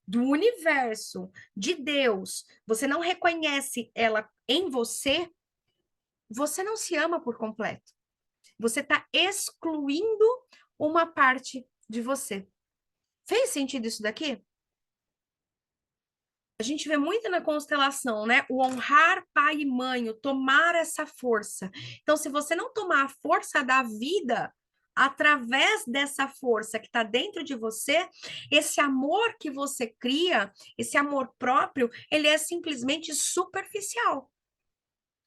do universo, de Deus, você não reconhece ela em você, você não se ama por completo. Você está excluindo uma parte de você. Fez sentido isso daqui? A gente vê muito na constelação, né? O honrar pai e mãe, o tomar essa força. Então, se você não tomar a força da vida, através dessa força que está dentro de você, esse amor que você cria, esse amor próprio, ele é simplesmente superficial.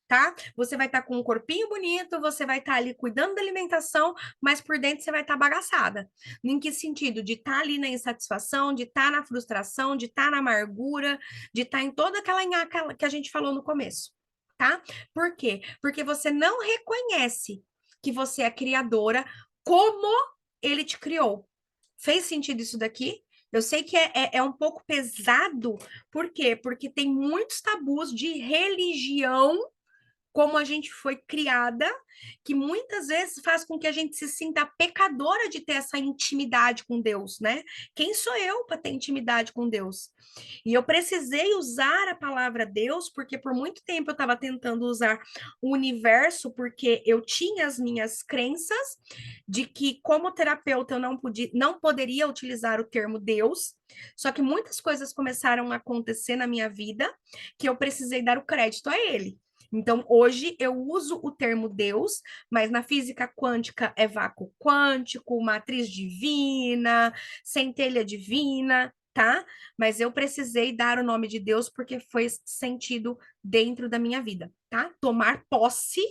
Tá? Você vai estar com um corpinho bonito, você vai estar ali cuidando da alimentação, mas por dentro você vai estar bagaçada. Em que sentido? De estar ali na insatisfação, de estar na frustração, de estar na amargura, de estar em toda aquela nhaca que a gente falou no começo, tá? Por quê? Porque você não reconhece que você é criadora como ele te criou. Fez sentido isso daqui? Eu sei que é um pouco pesado, por quê? Porque tem muitos tabus de religião como a gente foi criada, que muitas vezes faz com que a gente se sinta pecadora de ter essa intimidade com Deus, né? Quem sou eu para ter intimidade com Deus? E eu precisei usar a palavra Deus, porque por muito tempo eu estava tentando usar o universo, porque eu tinha as minhas crenças de que, como terapeuta, eu não poderia utilizar o termo Deus. Só que muitas coisas começaram a acontecer na minha vida que eu precisei dar o crédito a ele. Então, hoje eu uso o termo Deus, mas na física quântica é vácuo quântico, matriz divina, centelha divina, tá? Mas eu precisei dar o nome de Deus porque foi sentido dentro da minha vida, tá? Tomar posse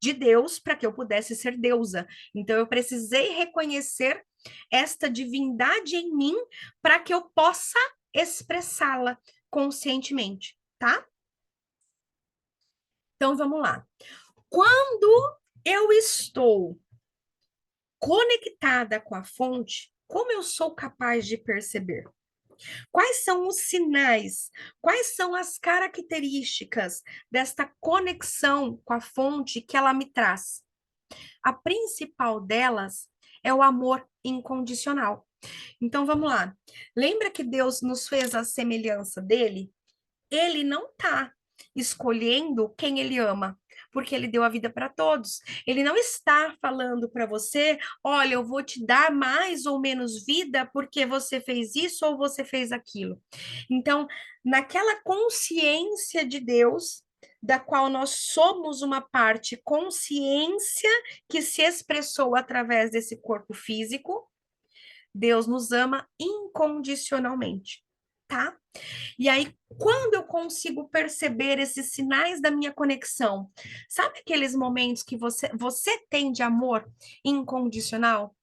de Deus para que eu pudesse ser deusa. Então, eu precisei reconhecer esta divindade em mim para que eu possa expressá-la conscientemente, tá? Então vamos lá. Quando eu estou conectada com a fonte, como eu sou capaz de perceber? Quais são os sinais? Quais são as características desta conexão com a fonte que ela me traz? A principal delas é o amor incondicional. Então vamos lá. Lembra que Deus nos fez a semelhança dele? Ele não está escolhendo quem ele ama, porque ele deu a vida para todos. Ele não está falando para você, olha, eu vou te dar mais ou menos vida porque você fez isso ou você fez aquilo. Então, naquela consciência de Deus, da qual nós somos uma parte, consciência que se expressou através desse corpo físico, Deus nos ama incondicionalmente, tá? E aí, quando eu consigo perceber esses sinais da minha conexão, sabe aqueles momentos que você tem de amor incondicional?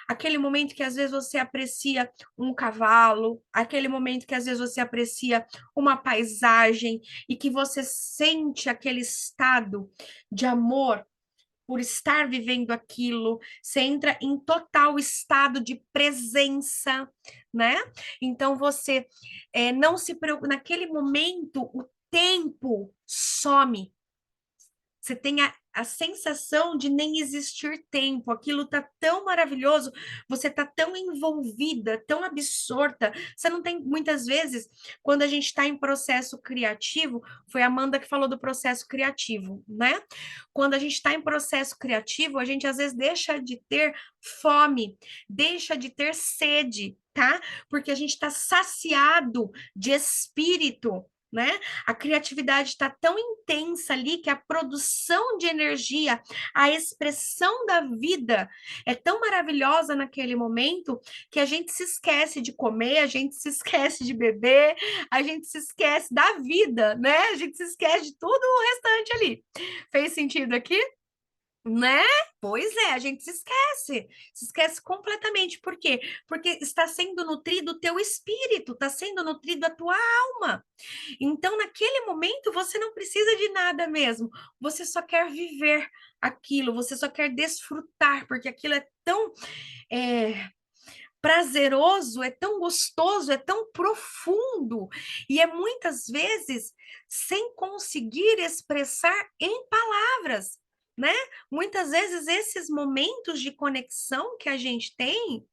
Aquele momento que às vezes você aprecia um cavalo, aquele momento que às vezes você aprecia uma paisagem e que você sente aquele estado de amor por estar vivendo aquilo, você entra em total estado de presença, né? Então você não se preocupa, naquele momento o tempo some. Você tem a sensação de nem existir tempo, aquilo tá tão maravilhoso, você tá tão envolvida, tão absorta. Você não tem, muitas vezes, quando a gente está em processo criativo, foi a Amanda que falou do processo criativo, né? Quando a gente está em processo criativo, a gente às vezes deixa de ter fome, deixa de ter sede, tá? Porque a gente está saciado de espírito, né? A criatividade está tão intensa ali que a produção de energia, a expressão da vida é tão maravilhosa naquele momento que a gente se esquece de comer, a gente se esquece de beber, a gente se esquece da vida, né? A gente se esquece de tudo o restante ali. Fez sentido aqui? Né? Pois é, a gente se esquece completamente. Por quê? Porque está sendo nutrido o teu espírito, está sendo nutrido a tua alma. Então, naquele momento, você não precisa de nada mesmo. Você só quer viver aquilo, você só quer desfrutar, porque aquilo é tão é, prazeroso, é tão gostoso, é tão profundo, e é muitas vezes sem conseguir expressar em palavras, né? Muitas vezes esses momentos de conexão que a gente tem,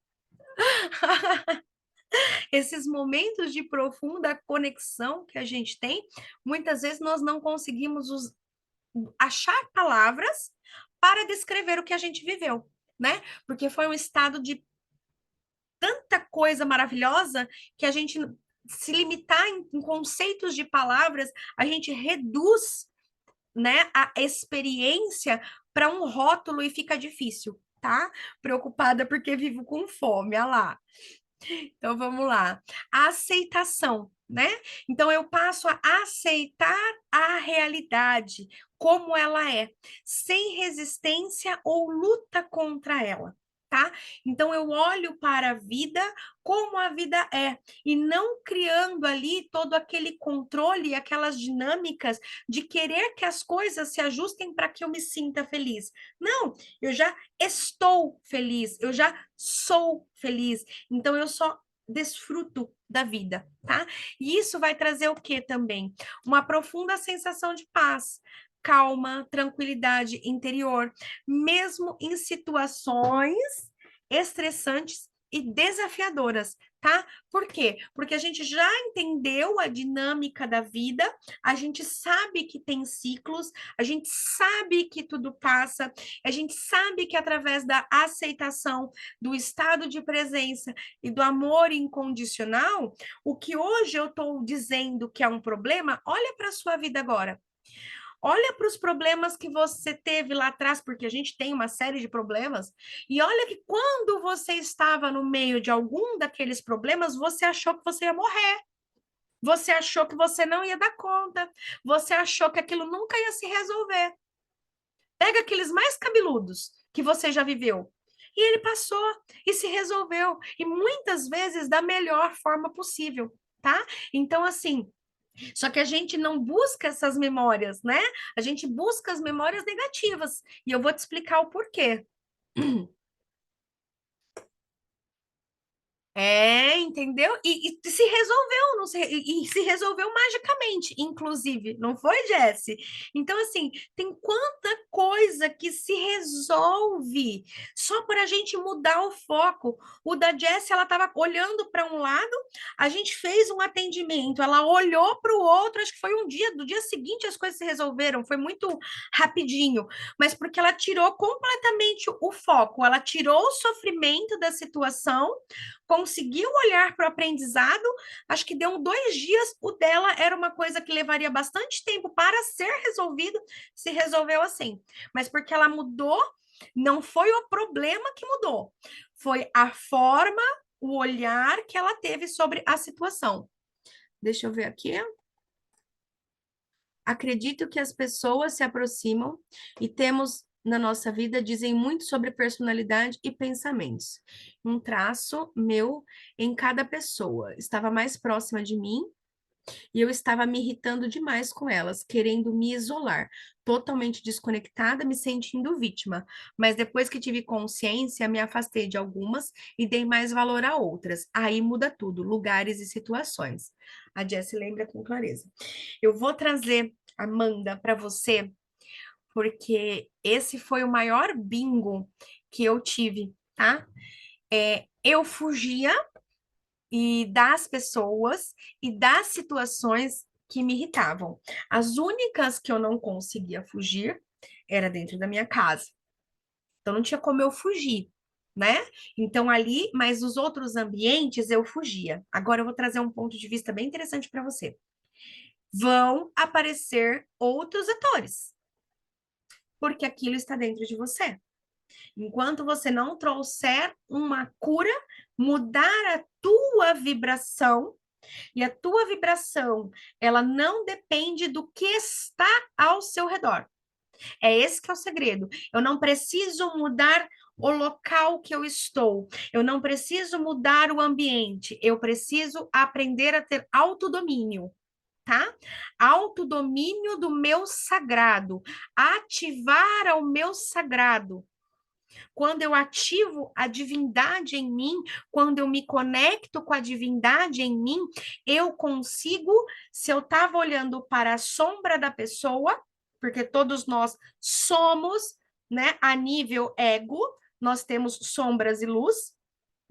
esses momentos de profunda conexão que a gente tem, muitas vezes nós não conseguimos achar palavras para descrever o que a gente viveu, né? Porque foi um estado de tanta coisa maravilhosa que a gente se limitar em conceitos de palavras, a gente reduz, né, a experiência para um rótulo e fica difícil, tá? Preocupada porque vivo com fome, olha lá. Então vamos lá. A aceitação, né? Então eu passo a aceitar a realidade como ela é, sem resistência ou luta contra ela. Tá? Então eu olho para a vida como a vida é e não criando ali todo aquele controle, aquelas dinâmicas de querer que as coisas se ajustem para que eu me sinta feliz. Não, eu já estou feliz, eu já sou feliz. Então eu só desfruto da vida, tá? E isso vai trazer o que também? Uma profunda sensação de paz, calma, tranquilidade interior, mesmo em situações estressantes e desafiadoras, tá? Por quê? Porque a gente já entendeu a dinâmica da vida, a gente sabe que tem ciclos, a gente sabe que tudo passa, a gente sabe que através da aceitação, do estado de presença e do amor incondicional, o que hoje eu estou dizendo que é um problema, olha para a sua vida agora. Olha para os problemas que você teve lá atrás, porque a gente tem uma série de problemas, e olha que quando você estava no meio de algum daqueles problemas, você achou que você ia morrer. Você achou que você não ia dar conta. Você achou que aquilo nunca ia se resolver. Pega aqueles mais cabeludos que você já viveu. E ele passou e se resolveu. E muitas vezes da melhor forma possível, tá? Então, assim, só que a gente não busca essas memórias, né? A gente busca as memórias negativas. E eu vou te explicar o porquê. É, entendeu? E se resolveu, não se, e se resolveu magicamente, inclusive, não foi, Jesse? Então, assim, tem quanta coisa que se resolve só por a gente mudar o foco. O da Jesse, ela estava olhando para um lado, a gente fez um atendimento, ela olhou para o outro, acho que foi um dia, do dia seguinte as coisas se resolveram, foi muito rapidinho, mas porque ela tirou completamente o foco, ela tirou o sofrimento da situação, conseguiu olhar para o aprendizado, acho que deu 2 dias, o dela era uma coisa que levaria bastante tempo para ser resolvido, se resolveu assim. Mas porque ela mudou, não foi o problema que mudou, foi a forma, o olhar que ela teve sobre a situação. Deixa eu ver aqui. Acredito que as pessoas se aproximam e temos na nossa vida dizem muito sobre personalidade e pensamentos. Um traço meu em cada pessoa. Estava mais próxima de mim e eu estava me irritando demais com elas, querendo me isolar, totalmente desconectada, me sentindo vítima. Mas depois que tive consciência, me afastei de algumas e dei mais valor a outras. Aí muda tudo, lugares e situações. A Jessie lembra com clareza. Eu vou trazer, Amanda, para você porque esse foi o maior bingo que eu tive, tá? Eu fugia e das pessoas e das situações que me irritavam. As únicas que eu não conseguia fugir era dentro da minha casa. Então não tinha como eu fugir, né? Então ali, mas os outros ambientes eu fugia. Agora eu vou trazer um ponto de vista bem interessante para você. Vão aparecer outros atores, porque aquilo está dentro de você. Enquanto você não trouxer uma cura, mudar a tua vibração, e a tua vibração, ela não depende do que está ao seu redor. É esse que é o segredo. Eu não preciso mudar o local que eu estou. Eu não preciso mudar o ambiente. Eu preciso aprender a ter autodomínio. Tá? Autodomínio do meu sagrado, ativar o meu sagrado. Quando eu ativo a divindade em mim, quando eu me conecto com a divindade em mim, eu consigo, se eu estava olhando para a sombra da pessoa, porque todos nós somos, né, a nível ego, nós temos sombras e luz,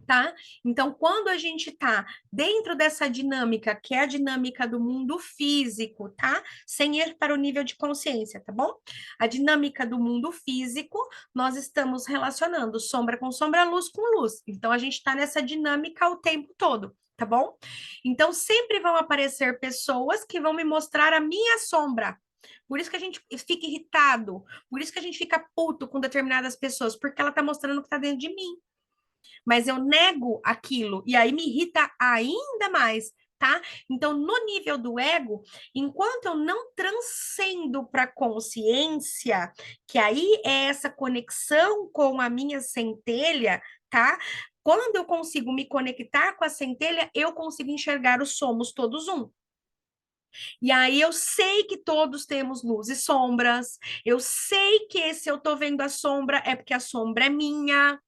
tá? Então, quando a gente tá dentro dessa dinâmica, que é a dinâmica do mundo físico, tá? Sem ir para o nível de consciência, tá bom? A dinâmica do mundo físico, nós estamos relacionando sombra com sombra, luz com luz. Então, a gente está nessa dinâmica o tempo todo, tá bom? Então, sempre vão aparecer pessoas que vão me mostrar a minha sombra. Por isso que a gente fica irritado, por isso que a gente fica puto com determinadas pessoas, porque ela tá mostrando o que tá dentro de mim, mas eu nego aquilo e aí me irrita ainda mais, tá? Então, no nível do ego, enquanto eu não transcendo para consciência, que aí é essa conexão com a minha centelha, tá? Quando eu consigo me conectar com a centelha, eu consigo enxergar os somos todos um. E aí eu sei que todos temos luz e sombras. Eu sei que se eu tô vendo a sombra é porque a sombra é minha.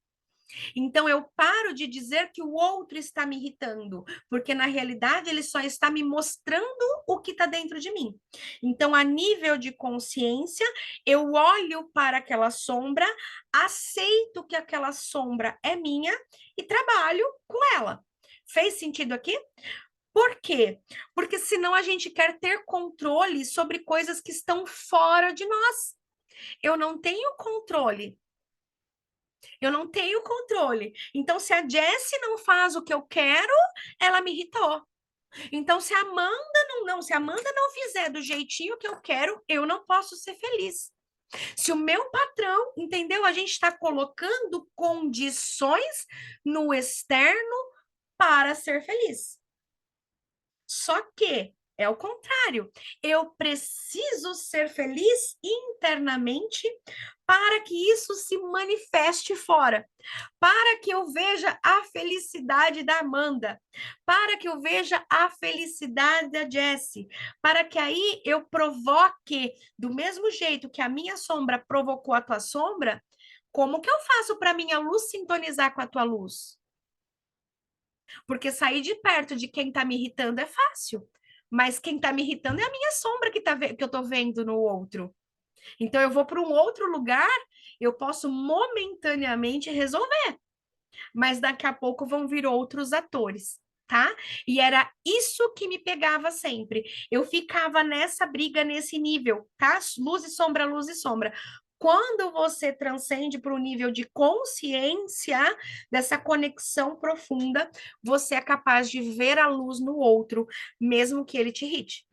Então eu paro de dizer que o outro está me irritando, porque na realidade ele só está me mostrando o que está dentro de mim. Então, a nível de consciência, eu olho para aquela sombra, aceito que aquela sombra é minha e trabalho com ela. Fez sentido aqui? Por quê? Porque senão a gente quer ter controle sobre coisas que estão fora de nós. Eu não tenho controle. Eu não tenho controle. Então, se a Jessie não faz o que eu quero, ela me irritou. Então, se a Amanda não fizer do jeitinho que eu quero, eu não posso ser feliz. Se o meu patrão, entendeu? A gente está colocando condições no externo para ser feliz. Só que é o contrário. Eu preciso ser feliz internamente para que isso se manifeste fora, para que eu veja a felicidade da Amanda, para que eu veja a felicidade da Jessie, para que aí eu provoque, do mesmo jeito que a minha sombra provocou a tua sombra, como que eu faço para minha luz sintonizar com a tua luz? Porque sair de perto de quem tá me irritando é fácil. Mas quem tá me irritando é a minha sombra que eu tô vendo no outro. Então eu vou para um outro lugar, eu posso momentaneamente resolver, mas daqui a pouco vão vir outros atores, tá? E era isso que me pegava sempre. Eu ficava nessa briga nesse nível, tá? Luz e sombra, luz e sombra. Quando você transcende para o nível de consciência dessa conexão profunda, você é capaz de ver a luz no outro, mesmo que ele te irrite.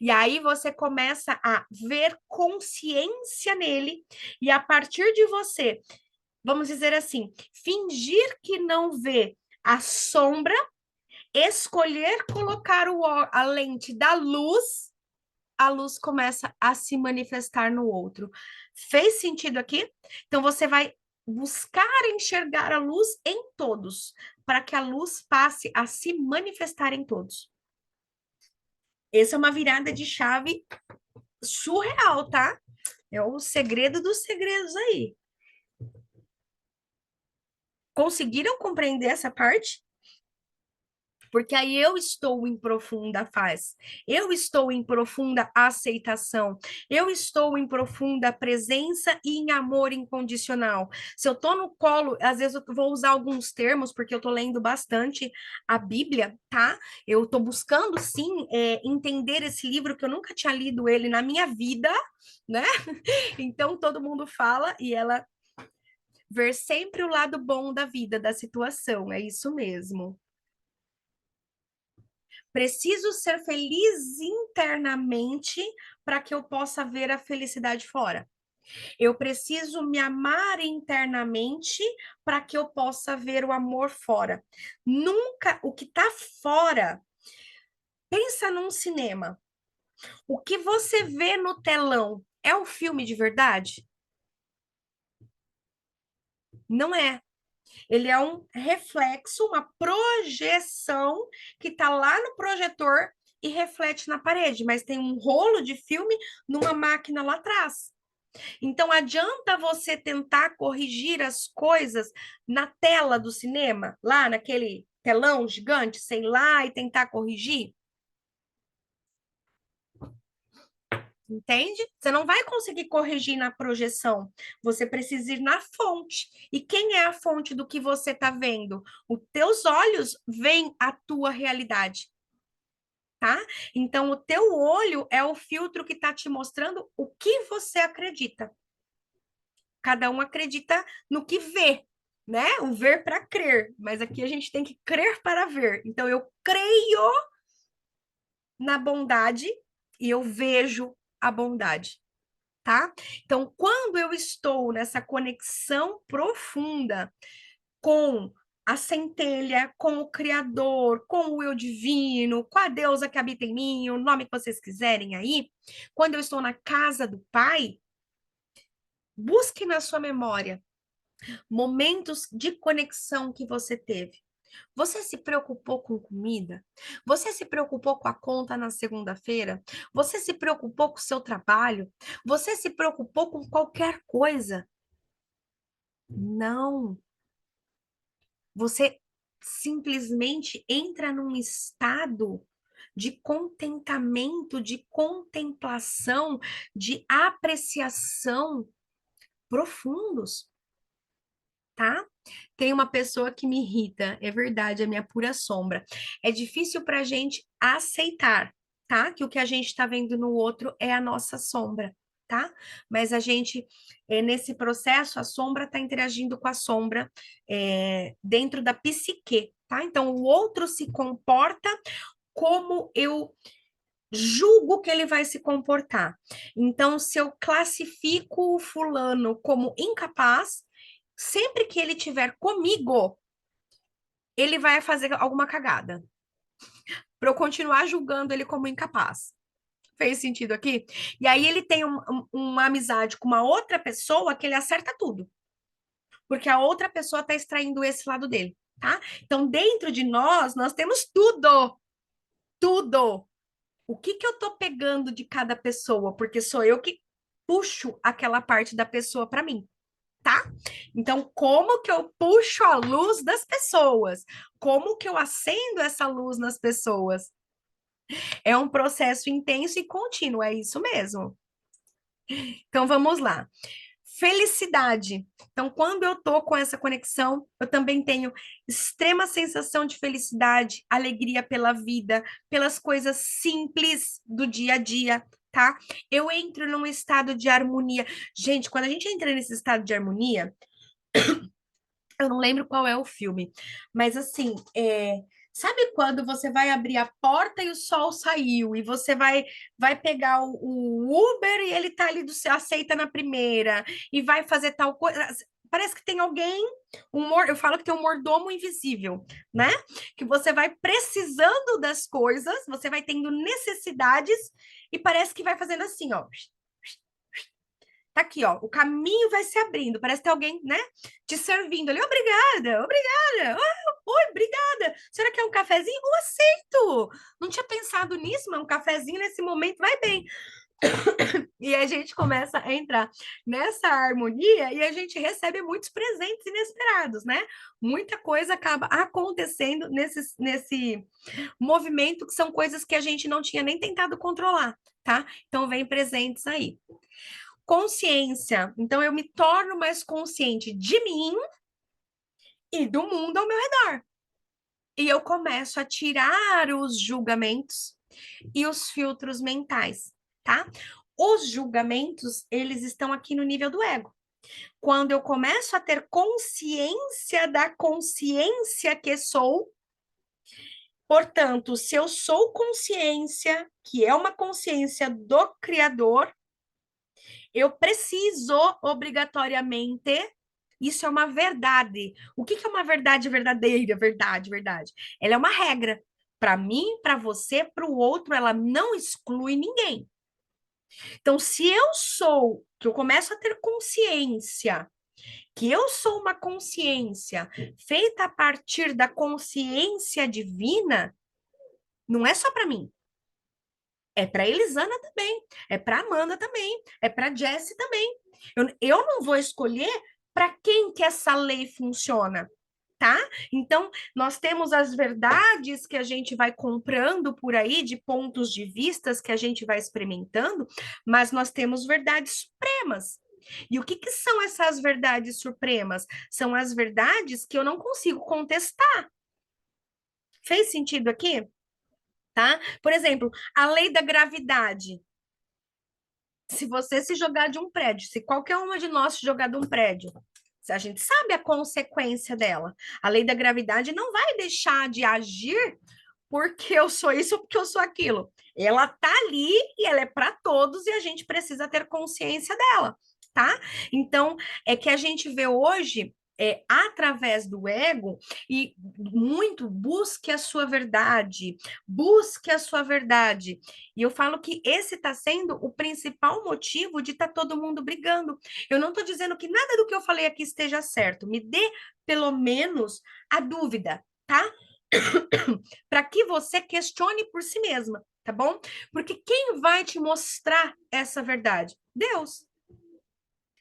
E aí você começa a ver consciência nele, e a partir de você, vamos dizer assim, fingir que não vê a sombra, escolher colocar a lente da luz, a luz começa a se manifestar no outro. Fez sentido aqui? Então você vai buscar enxergar a luz em todos, para que a luz passe a se manifestar em todos. Essa é uma virada de chave surreal, tá? É o segredo dos segredos aí. Conseguiram compreender essa parte? porque aí eu estou em profunda paz, eu estou em profunda aceitação, eu estou em profunda presença e em amor incondicional. Se eu tô no colo, às vezes eu vou usar alguns termos, porque eu tô lendo bastante a Bíblia, tá? Eu tô buscando, sim, entender esse livro, que eu nunca tinha lido ele na minha vida, né? Então todo mundo fala e ela ver sempre o lado bom da vida, da situação, é isso mesmo. Preciso ser feliz internamente para que eu possa ver a felicidade fora. Eu preciso me amar internamente para que eu possa ver o amor fora. Nunca o que está fora. Pensa num cinema. O que você vê no telão é um filme de verdade? Não é. Ele é um reflexo, uma projeção que está lá no projetor e reflete na parede, mas tem um rolo de filme numa máquina lá atrás. Então, adianta você tentar corrigir as coisas na tela do cinema, lá naquele telão gigante, sei lá, e tentar corrigir? Entende? Você não vai conseguir corrigir na projeção. Você precisa ir na fonte. E quem é a fonte do que você está vendo? Os teus olhos veem a tua realidade, tá? Então, o teu olho é o filtro que está te mostrando o que você acredita. Cada um acredita no que vê, né? O ver para crer. Mas aqui a gente tem que crer para ver. Então, eu creio na bondade e eu vejo a bondade. Tá? Então, quando eu estou nessa conexão profunda com a centelha, com o Criador, com o eu divino, com a deusa que habita em mim, o nome que vocês quiserem aí, quando eu estou na casa do Pai, busque na sua memória momentos de conexão que você teve. Você se preocupou com comida? Você se preocupou com a conta na segunda-feira? Você se preocupou com o seu trabalho? Você se preocupou com qualquer coisa? Não. Você simplesmente entra num estado de contentamento, de contemplação, de apreciação profundos, tá? Tem uma pessoa que me irrita, é verdade, é a minha pura sombra. É difícil para a gente aceitar, tá? Que o que a gente está vendo no outro é a nossa sombra, tá? Mas a gente, nesse processo, a sombra está interagindo com a sombra dentro da psique, tá? Então, o outro se comporta como eu julgo que ele vai se comportar. Então, se eu classifico o fulano como incapaz, sempre que ele tiver comigo, ele vai fazer alguma cagada. Para eu continuar julgando ele como incapaz. Fez sentido aqui? E aí ele tem uma amizade com uma outra pessoa que ele acerta tudo. Porque a outra pessoa está extraindo esse lado dele, tá? Então, dentro de nós, nós temos tudo. Tudo. O que que eu tô pegando de cada pessoa? Porque sou eu que puxo aquela parte da pessoa para mim, tá? Então, como que eu puxo a luz das pessoas? Como que eu acendo essa luz nas pessoas? É um processo intenso e contínuo, é isso mesmo. Então, vamos lá. Felicidade. Então, quando eu tô com essa conexão, eu também tenho extrema sensação de felicidade, alegria pela vida, pelas coisas simples do dia a dia, tá? Eu entro num estado de harmonia. Gente, quando a gente entra nesse estado de harmonia, eu não lembro qual é o filme, mas assim, sabe quando você vai abrir a porta e o sol saiu, e você vai pegar o Uber e ele tá ali aceita na primeira, e vai fazer tal coisa. Parece que tem alguém, eu falo que tem um mordomo invisível, né? Que você vai precisando das coisas, você vai tendo necessidades, e parece que vai fazendo assim, ó. Tá aqui, ó, o caminho vai se abrindo, parece ter alguém, né, te servindo ali. Obrigada, obrigada. Ah, oi, obrigada. Será que é um cafezinho? Eu aceito. Não tinha pensado nisso, mas um cafezinho nesse momento vai bem. E a gente começa a entrar nessa harmonia e a gente recebe muitos presentes inesperados, né? Muita coisa acaba acontecendo nesse movimento, que são coisas que a gente não tinha nem tentado controlar, tá? Então, vem presentes aí. Consciência. Então, eu me torno mais consciente de mim e do mundo ao meu redor. E eu começo a tirar os julgamentos e os filtros mentais, tá? Os julgamentos, eles estão aqui no nível do ego. Quando eu começo a ter consciência da consciência que sou, portanto, se eu sou consciência, que é uma consciência do Criador, eu preciso obrigatoriamente. Isso é uma verdade. O que é uma verdade verdadeira? Verdade, verdade. Ela é uma regra. Para mim, para você, para o outro, ela não exclui ninguém. Então, se eu sou, que eu começo a ter consciência, que eu sou uma consciência feita a partir da consciência divina, não é só para mim. É para Elisana também, é para Amanda também, é para Jessie também. Eu não vou escolher para quem que essa lei funciona, tá? Então, nós temos as verdades que a gente vai comprando por aí, de pontos de vistas que a gente vai experimentando, mas nós temos verdades supremas. E o que que são essas verdades supremas? São as verdades que eu não consigo contestar. Fez sentido aqui? Tá? Por exemplo, a lei da gravidade. Se você se jogar de um prédio, se qualquer uma de nós se jogar de um prédio, a gente sabe a consequência dela. A lei da gravidade não vai deixar de agir porque eu sou isso ou porque eu sou aquilo. Ela tá ali e ela é para todos e a gente precisa ter consciência dela, tá? Então, é que a gente vê hoje através do ego e muito busque a sua verdade, busque a sua verdade. E eu falo que esse está sendo o principal motivo de estar todo mundo brigando. Eu não estou dizendo que nada do que eu falei aqui esteja certo. Me dê pelo menos a dúvida, tá? Para que você questione por si mesma, tá bom? Porque quem vai te mostrar essa verdade? Deus,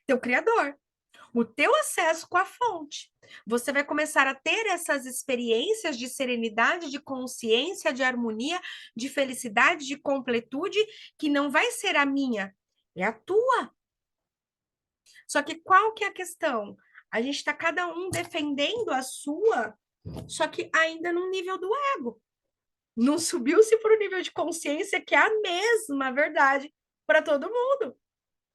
teu criador, o teu acesso com a fonte. Você vai começar a ter essas experiências de serenidade, de consciência, de harmonia, de felicidade, de completude, que não vai ser a minha, é a tua. Só que qual que é a questão? A gente está cada um defendendo a sua, só que ainda no nível do ego. Não subiu-se para o nível de consciência, que é a mesma verdade para todo mundo.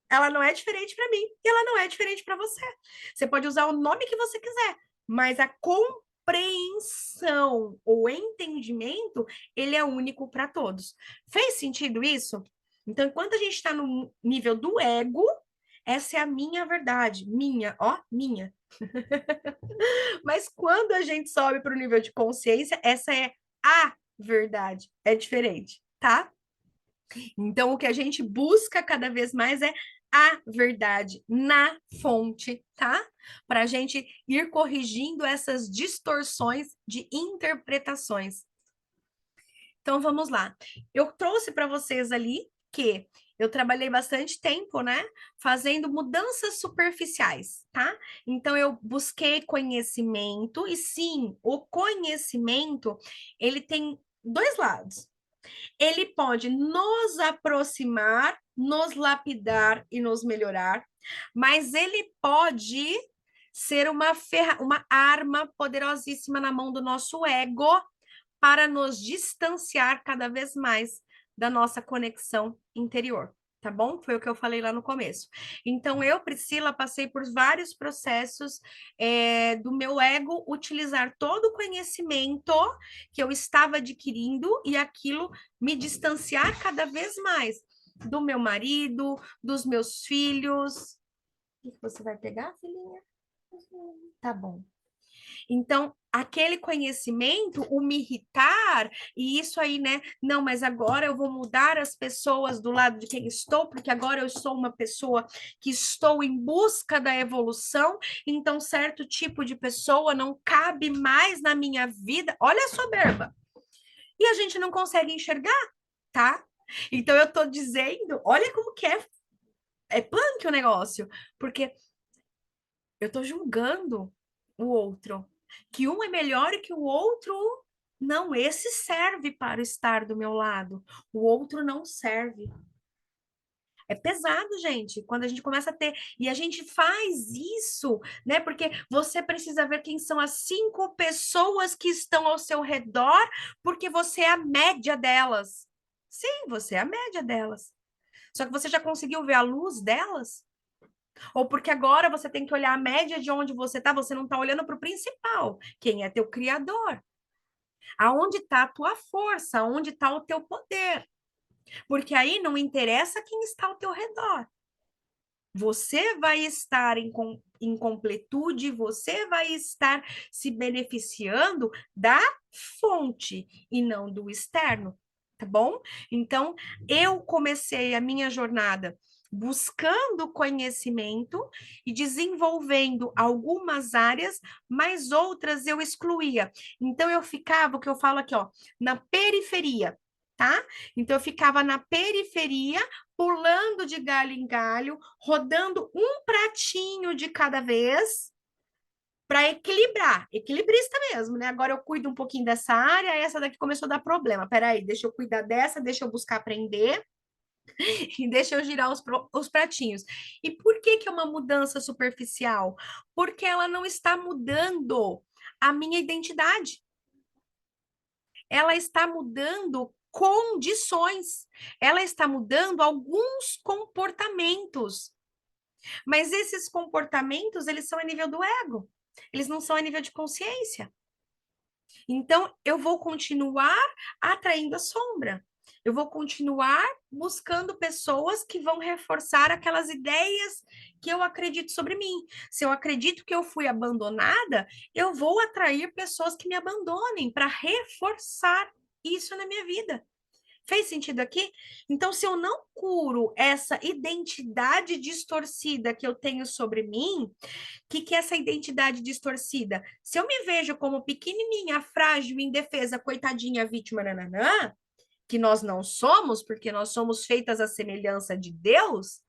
Ela não é diferente para mim e ela não é diferente para você. Você pode usar o nome que você quiser, mas a compreensão ou entendimento, ele é único para todos. Fez sentido isso? Então, enquanto a gente está no nível do ego, essa é a minha verdade, minha, ó, minha. Mas quando a gente sobe para o nível de consciência, essa é a verdade, é diferente, tá? Então, o que a gente busca cada vez mais é a verdade na fonte, tá? Para a gente ir corrigindo essas distorções de interpretações. Então, vamos lá. Eu trouxe para vocês ali que eu trabalhei bastante tempo, né, fazendo mudanças superficiais, tá? Então, eu busquei conhecimento, e sim, o conhecimento, ele tem dois lados. Ele pode nos aproximar, nos lapidar e nos melhorar, mas ele pode ser uma arma poderosíssima na mão do nosso ego para nos distanciar cada vez mais da nossa conexão interior. Tá bom? Foi o que eu falei lá no começo. Então, eu, Priscila, passei por vários processos do meu ego utilizar todo o conhecimento que eu estava adquirindo e aquilo me distanciar cada vez mais do meu marido, dos meus filhos. O que você vai pegar, filhinha? Tá bom. Então, aquele conhecimento, o me irritar, e isso aí, né? Não, mas agora eu vou mudar as pessoas do lado de quem estou, porque agora eu sou uma pessoa que estou em busca da evolução, então certo tipo de pessoa não cabe mais na minha vida. Olha a soberba. E a gente não consegue enxergar, tá? Então eu tô dizendo, olha como que é punk o negócio, porque eu tô julgando o outro, que um é melhor que o outro. Não, esse serve para estar do meu lado, o outro não serve. É pesado, gente, quando a gente começa a ter. E a gente faz isso, né? Porque você precisa ver quem são as 5 pessoas que estão ao seu redor, porque você é a média delas. Sim, você é a média delas. Só que você já conseguiu ver a luz delas? Ou porque agora você tem que olhar a média de onde você não está olhando para o principal, quem é teu criador. Aonde está a tua força, aonde está o teu poder. Porque aí não interessa quem está ao teu redor. Você vai estar em completude, você vai estar se beneficiando da fonte e não do externo, tá bom? Então, eu comecei a minha jornada buscando conhecimento e desenvolvendo algumas áreas, mas outras eu excluía. Então, eu ficava, o que eu falo aqui, ó, na periferia. Tá? Então eu ficava na periferia, pulando de galho em galho, rodando um pratinho de cada vez para equilibrar, equilibrista mesmo, né? Agora eu cuido um pouquinho dessa área, essa daqui começou a dar problema. Peraí, deixa eu cuidar dessa, deixa eu buscar aprender e deixa eu girar os pratinhos. E por que que é uma mudança superficial? Porque ela não está mudando a minha identidade. Ela está mudando condições, ela está mudando alguns comportamentos. Mas esses comportamentos, eles são a nível do ego. Eles não são a nível de consciência. Então, eu vou continuar atraindo a sombra. Eu vou continuar buscando pessoas que vão reforçar aquelas ideias que eu acredito sobre mim. Se eu acredito que eu fui abandonada, eu vou atrair pessoas que me abandonem para reforçar isso na minha vida. Fez sentido aqui? Então, se eu não curo essa identidade distorcida que eu tenho sobre mim, o que é essa identidade distorcida? Se eu me vejo como pequenininha, frágil, indefesa, coitadinha, vítima, nananã, que nós não somos, porque nós somos feitas à semelhança de Deus,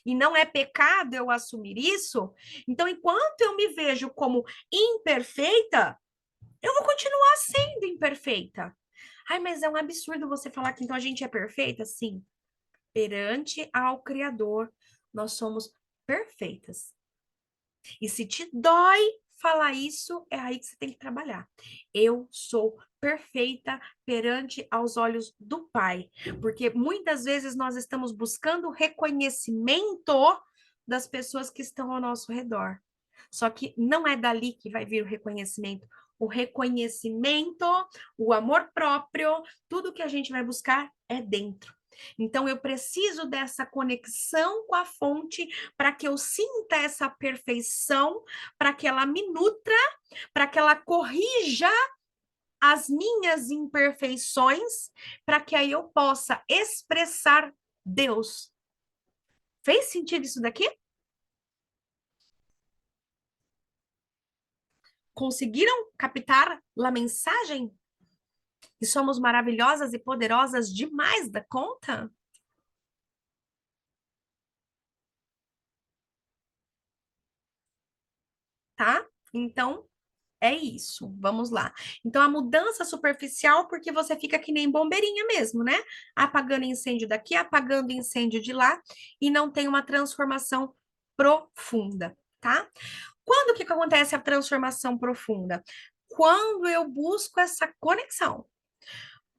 e não é pecado eu assumir isso, então, enquanto eu me vejo como imperfeita, eu vou continuar sendo imperfeita. Ai, mas é um absurdo você falar que então a gente é perfeita? Sim, perante ao Criador, nós somos perfeitas. E se te dói falar isso, é aí que você tem que trabalhar. Eu sou perfeita perante aos olhos do Pai, porque muitas vezes nós estamos buscando reconhecimento das pessoas que estão ao nosso redor. Só que não é dali que vai vir o reconhecimento. O reconhecimento, o amor próprio, tudo que a gente vai buscar é dentro. Então, eu preciso dessa conexão com a fonte para que eu sinta essa perfeição, para que ela me nutra, para que ela corrija as minhas imperfeições, para que aí eu possa expressar Deus. Fez sentido isso daqui? Conseguiram captar a mensagem? Que somos maravilhosas e poderosas demais da conta? Tá? Então, é isso, vamos lá. Então, a mudança superficial, porque você fica que nem bombeirinha mesmo, né? Apagando incêndio daqui, apagando incêndio de lá, e não tem uma transformação profunda, tá? Quando que acontece a transformação profunda? Quando eu busco essa conexão.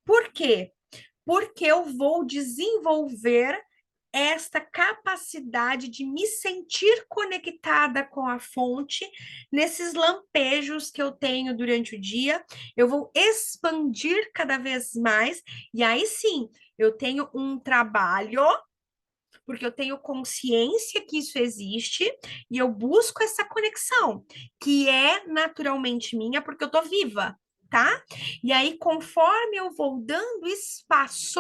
Por quê? Porque eu vou desenvolver esta capacidade de me sentir conectada com a fonte, nesses lampejos que eu tenho durante o dia, eu vou expandir cada vez mais, e aí sim, eu tenho um trabalho, porque eu tenho consciência que isso existe, e eu busco essa conexão, que é naturalmente minha, porque eu tô viva. Tá? E aí, conforme eu vou dando espaço,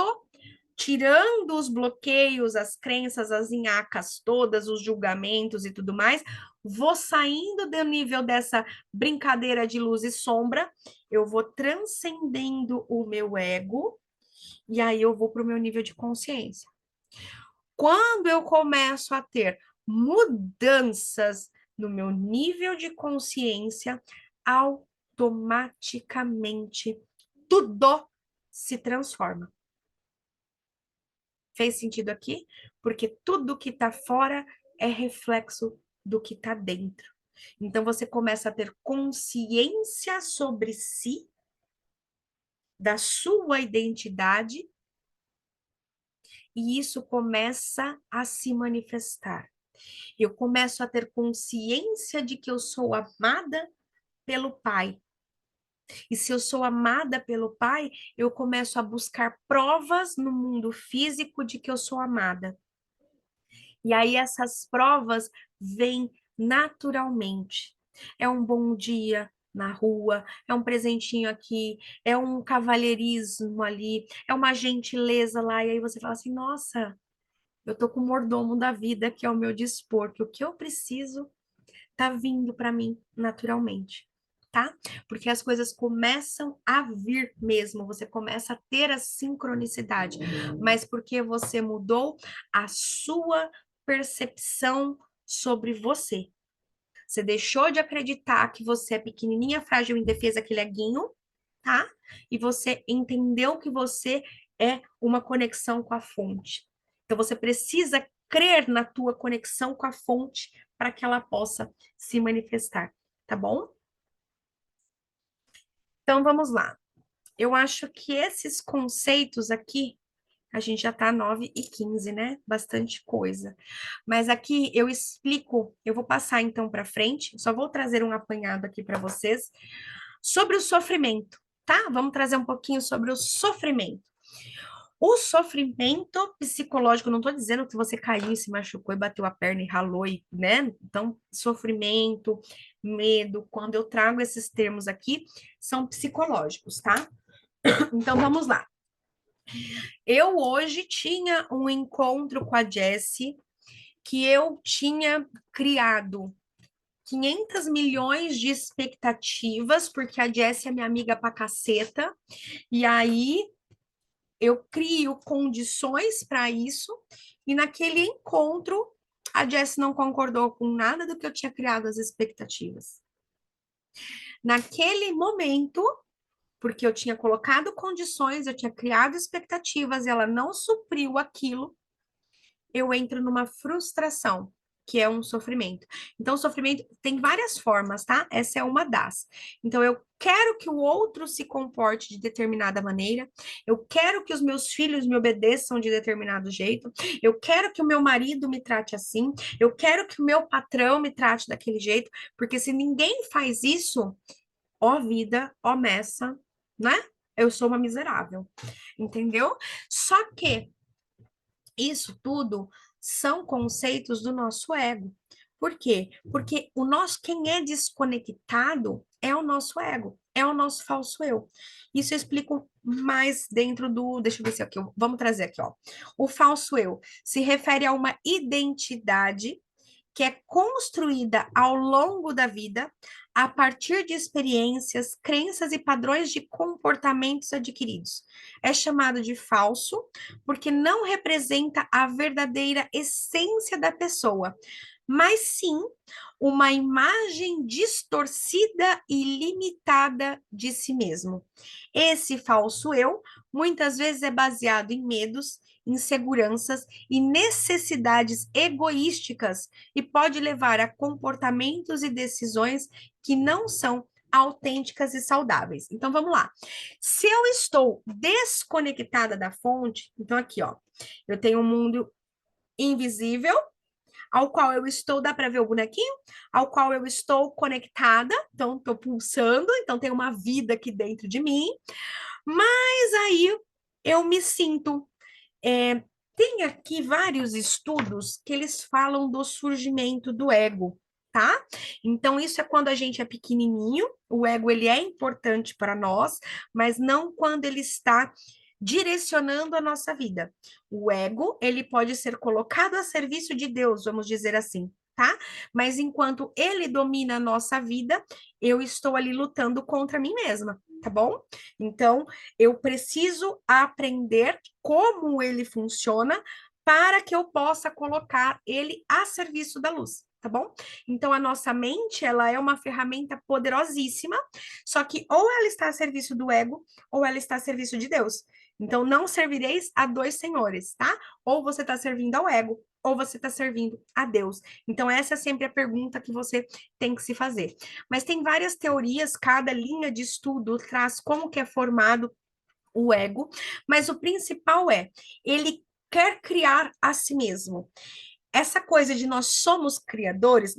tirando os bloqueios, as crenças, as nhacas todas, os julgamentos e tudo mais, vou saindo do nível dessa brincadeira de luz e sombra, eu vou transcendendo o meu ego E aí eu vou para o meu nível de consciência. Quando eu começo a ter mudanças no meu nível de consciência, automaticamente tudo se transforma. Fez sentido aqui? Porque tudo que está fora é reflexo do que está dentro. Então você começa a ter consciência sobre si, da sua identidade, e isso começa a se manifestar. Eu começo a ter consciência de que eu sou amada pelo Pai. E se eu sou amada pelo Pai, eu começo a buscar provas no mundo físico de que eu sou amada. E aí essas provas vêm naturalmente. É um bom dia na rua, é um presentinho aqui, é um cavalheirismo ali, é uma gentileza lá, e aí você fala assim: nossa, eu tô com o mordomo da vida que é ao meu dispor, que o que eu preciso tá vindo para mim naturalmente, tá? Porque as coisas começam a vir mesmo, você começa a ter a sincronicidade, mas porque você mudou a sua percepção sobre você. Você deixou de acreditar que você é pequenininha, frágil, indefesa, que leguinho, tá? E você entendeu que você é uma conexão com a fonte. Então você precisa crer na tua conexão com a fonte para que ela possa se manifestar, tá bom? Então vamos lá. Eu acho que esses conceitos aqui, a gente já tá 9h15, né? Bastante coisa. Mas aqui eu explico, eu vou passar então para frente, só vou trazer um apanhado aqui para vocês sobre o sofrimento, tá? Vamos trazer um pouquinho sobre o sofrimento. O sofrimento psicológico, não estou dizendo que você caiu, se machucou e bateu a perna e ralou, né? Então, sofrimento, medo, quando eu trago esses termos aqui, são psicológicos, tá? Então, vamos lá. Eu hoje tinha um encontro com a Jessie que eu tinha criado 500 milhões de expectativas, porque a Jessie é minha amiga pra caceta, e aí eu crio condições para isso, e naquele encontro, a Jessie não concordou com nada do que eu tinha criado as expectativas. Naquele momento, porque eu tinha colocado condições, eu tinha criado expectativas, e ela não supriu aquilo, eu entro numa frustração, que é um sofrimento. Então, o sofrimento tem várias formas, tá? Essa é uma das. Então, eu quero que o outro se comporte de determinada maneira, eu quero que os meus filhos me obedeçam de determinado jeito, eu quero que o meu marido me trate assim, eu quero que o meu patrão me trate daquele jeito, porque se ninguém faz isso, ó vida, ó messa, né? Eu sou uma miserável, entendeu? Só que isso tudo são conceitos do nosso ego. Por quê? Porque o nosso, quem é desconectado é o nosso ego, é o nosso falso eu. Isso eu explico mais dentro do, deixa eu ver se aqui, vamos trazer aqui, ó. O falso eu se refere a uma identidade que é construída ao longo da vida a partir de experiências, crenças e padrões de comportamentos adquiridos. É chamado de falso porque não representa a verdadeira essência da pessoa, mas sim uma imagem distorcida e limitada de si mesmo. Esse falso eu muitas vezes é baseado em medos, inseguranças e necessidades egoísticas e pode levar a comportamentos e decisões que não são autênticas e saudáveis. Então vamos lá. Se eu estou desconectada da fonte, então aqui, ó, eu tenho um mundo invisível ao qual eu estou, dá para ver o bonequinho? Ao qual eu estou conectada, então estou pulsando, então tem uma vida aqui dentro de mim, mas aí eu me sinto tem aqui vários estudos que eles falam do surgimento do ego, tá? Então, isso é quando a gente é pequenininho, o ego ele é importante para nós, mas não quando ele está direcionando a nossa vida. O ego, ele pode ser colocado a serviço de Deus, vamos dizer assim, tá? Mas enquanto ele domina a nossa vida, eu estou ali lutando contra mim mesma, tá bom? Então, eu preciso aprender como ele funciona para que eu possa colocar ele a serviço da luz, tá bom? Então, a nossa mente, ela é uma ferramenta poderosíssima, só que ou ela está a serviço do ego, ou ela está a serviço de Deus. Então, não servireis a dois senhores, tá? Ou você está servindo ao ego, ou você está servindo a Deus. Então, essa é sempre a pergunta que você tem que se fazer. Mas tem várias teorias, cada linha de estudo traz como que é formado o ego, mas o principal é, ele quer criar a si mesmo. Essa coisa de nós somos criadores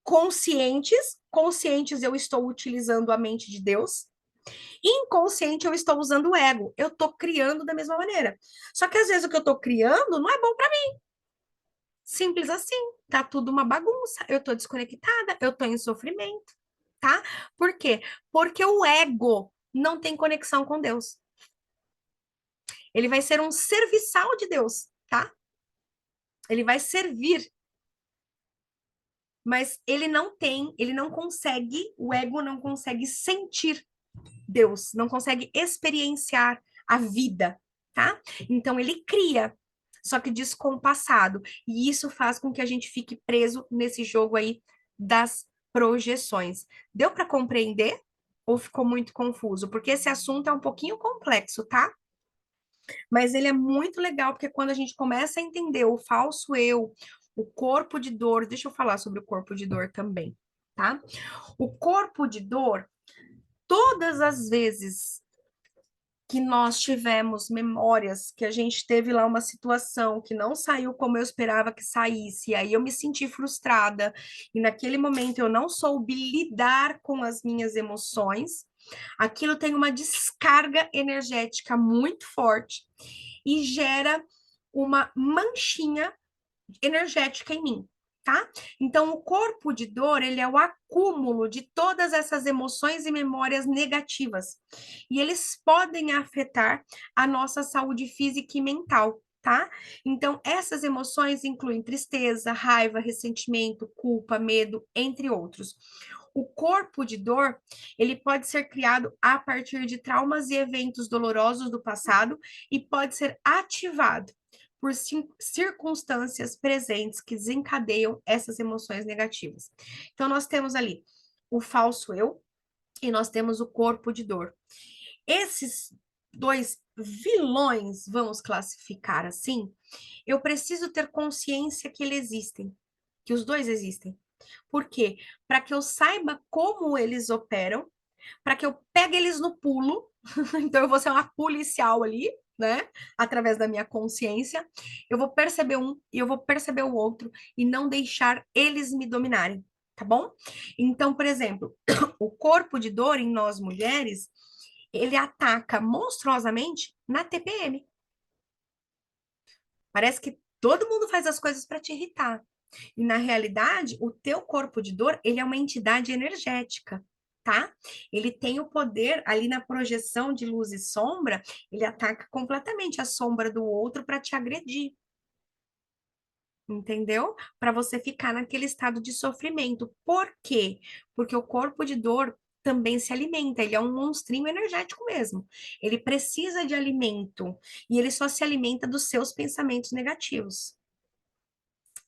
conscientes eu estou utilizando a mente de Deus, inconsciente eu estou usando o ego, eu estou criando da mesma maneira. Só que às vezes o que eu estou criando não é bom para mim. Simples assim, tá tudo uma bagunça, eu tô desconectada, eu tô em sofrimento, tá? Por quê? Porque o ego não tem conexão com Deus. Ele vai ser um serviçal de Deus, tá? Ele vai servir, mas ele não consegue, o ego não consegue sentir Deus, não consegue experienciar a vida, tá? Então ele cria, só que descompassado, e isso faz com que a gente fique preso nesse jogo aí das projeções. Deu para compreender ou ficou muito confuso? Porque esse assunto é um pouquinho complexo, tá? Mas ele é muito legal, porque quando a gente começa a entender o falso eu, o corpo de dor, deixa eu falar sobre o corpo de dor também, tá? O corpo de dor, todas as vezes que nós tivemos memórias, que a gente teve lá uma situação que não saiu como eu esperava que saísse, e aí eu me senti frustrada, e naquele momento eu não soube lidar com as minhas emoções, aquilo tem uma descarga energética muito forte e gera uma manchinha energética em mim, tá? Então, o corpo de dor, ele é o acúmulo de todas essas emoções e memórias negativas. E eles podem afetar a nossa saúde física e mental, tá? Então, essas emoções incluem tristeza, raiva, ressentimento, culpa, medo, entre outros. O corpo de dor, ele pode ser criado a partir de traumas e eventos dolorosos do passado e pode ser ativado por circunstâncias presentes que desencadeiam essas emoções negativas. Então, nós temos ali o falso eu e nós temos o corpo de dor. Esses dois vilões, vamos classificar assim, eu preciso ter consciência que eles existem, que os dois existem. Por quê? Para que eu saiba como eles operam, para que eu pegue eles no pulo. Então, eu vou ser uma policial ali, né? Através da minha consciência. Eu vou perceber um e eu vou perceber o outro e não deixar eles me dominarem, tá bom? Então, por exemplo, o corpo de dor em nós mulheres, ele ataca monstruosamente na TPM. Parece que todo mundo faz as coisas para te irritar. E na realidade, o teu corpo de dor, ele é uma entidade energética, tá? Ele tem o poder ali na projeção de luz e sombra, ele ataca completamente a sombra do outro para te agredir, entendeu? Para você ficar naquele estado de sofrimento. Por quê? Porque o corpo de dor também se alimenta, ele é um monstrinho energético mesmo. Ele precisa de alimento e ele só se alimenta dos seus pensamentos negativos.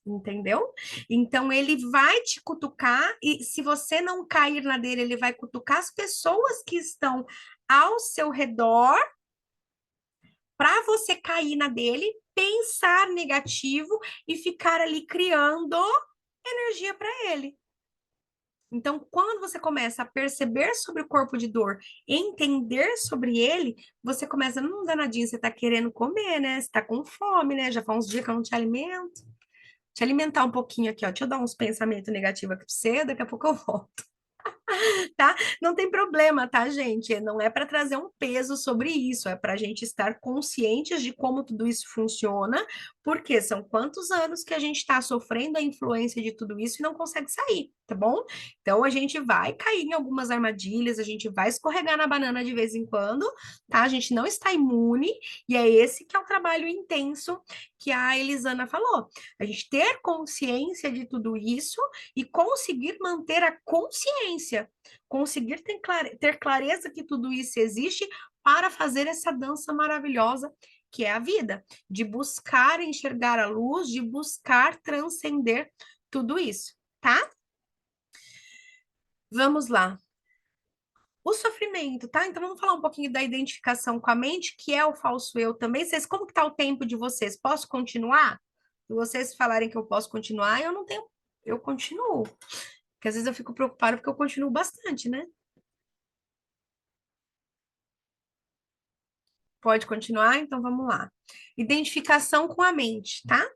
Entendeu? Então ele vai te cutucar e se você não cair na dele, ele vai cutucar as pessoas que estão ao seu redor para você cair na dele, pensar negativo e ficar ali criando energia para ele. Então, quando você começa a perceber sobre o corpo de dor, entender sobre ele, você começa, danadinho, você tá querendo comer, né? Você tá com fome, né? Já faz uns dias que eu não te alimento. Te alimentar um pouquinho aqui, ó. Deixa eu dar uns pensamentos negativos aqui pra você, daqui a pouco eu volto, tá? Não tem problema, tá, gente? Não é para trazer um peso sobre isso, é para a gente estar conscientes de como tudo isso funciona, porque são quantos anos que a gente está sofrendo a influência de tudo isso e não consegue sair, tá bom? Então a gente vai cair em algumas armadilhas, a gente vai escorregar na banana de vez em quando, tá? A gente não está imune, e é esse que é o trabalho intenso que a Elisana falou. A gente ter consciência de tudo isso e conseguir manter a consciência consciência, conseguir ter clareza que tudo isso existe para fazer essa dança maravilhosa que é a vida, de buscar enxergar a luz, de buscar transcender tudo isso, tá? Vamos lá. O sofrimento, tá? Então vamos falar um pouquinho da identificação com a mente, que é o falso eu também. Vocês, como que tá o tempo de vocês? Posso continuar? Se vocês falarem que eu posso continuar, eu não tenho, eu continuo. Porque às vezes eu fico preocupada porque eu continuo bastante, né? Pode continuar? Então vamos lá. Identificação com a mente, tá?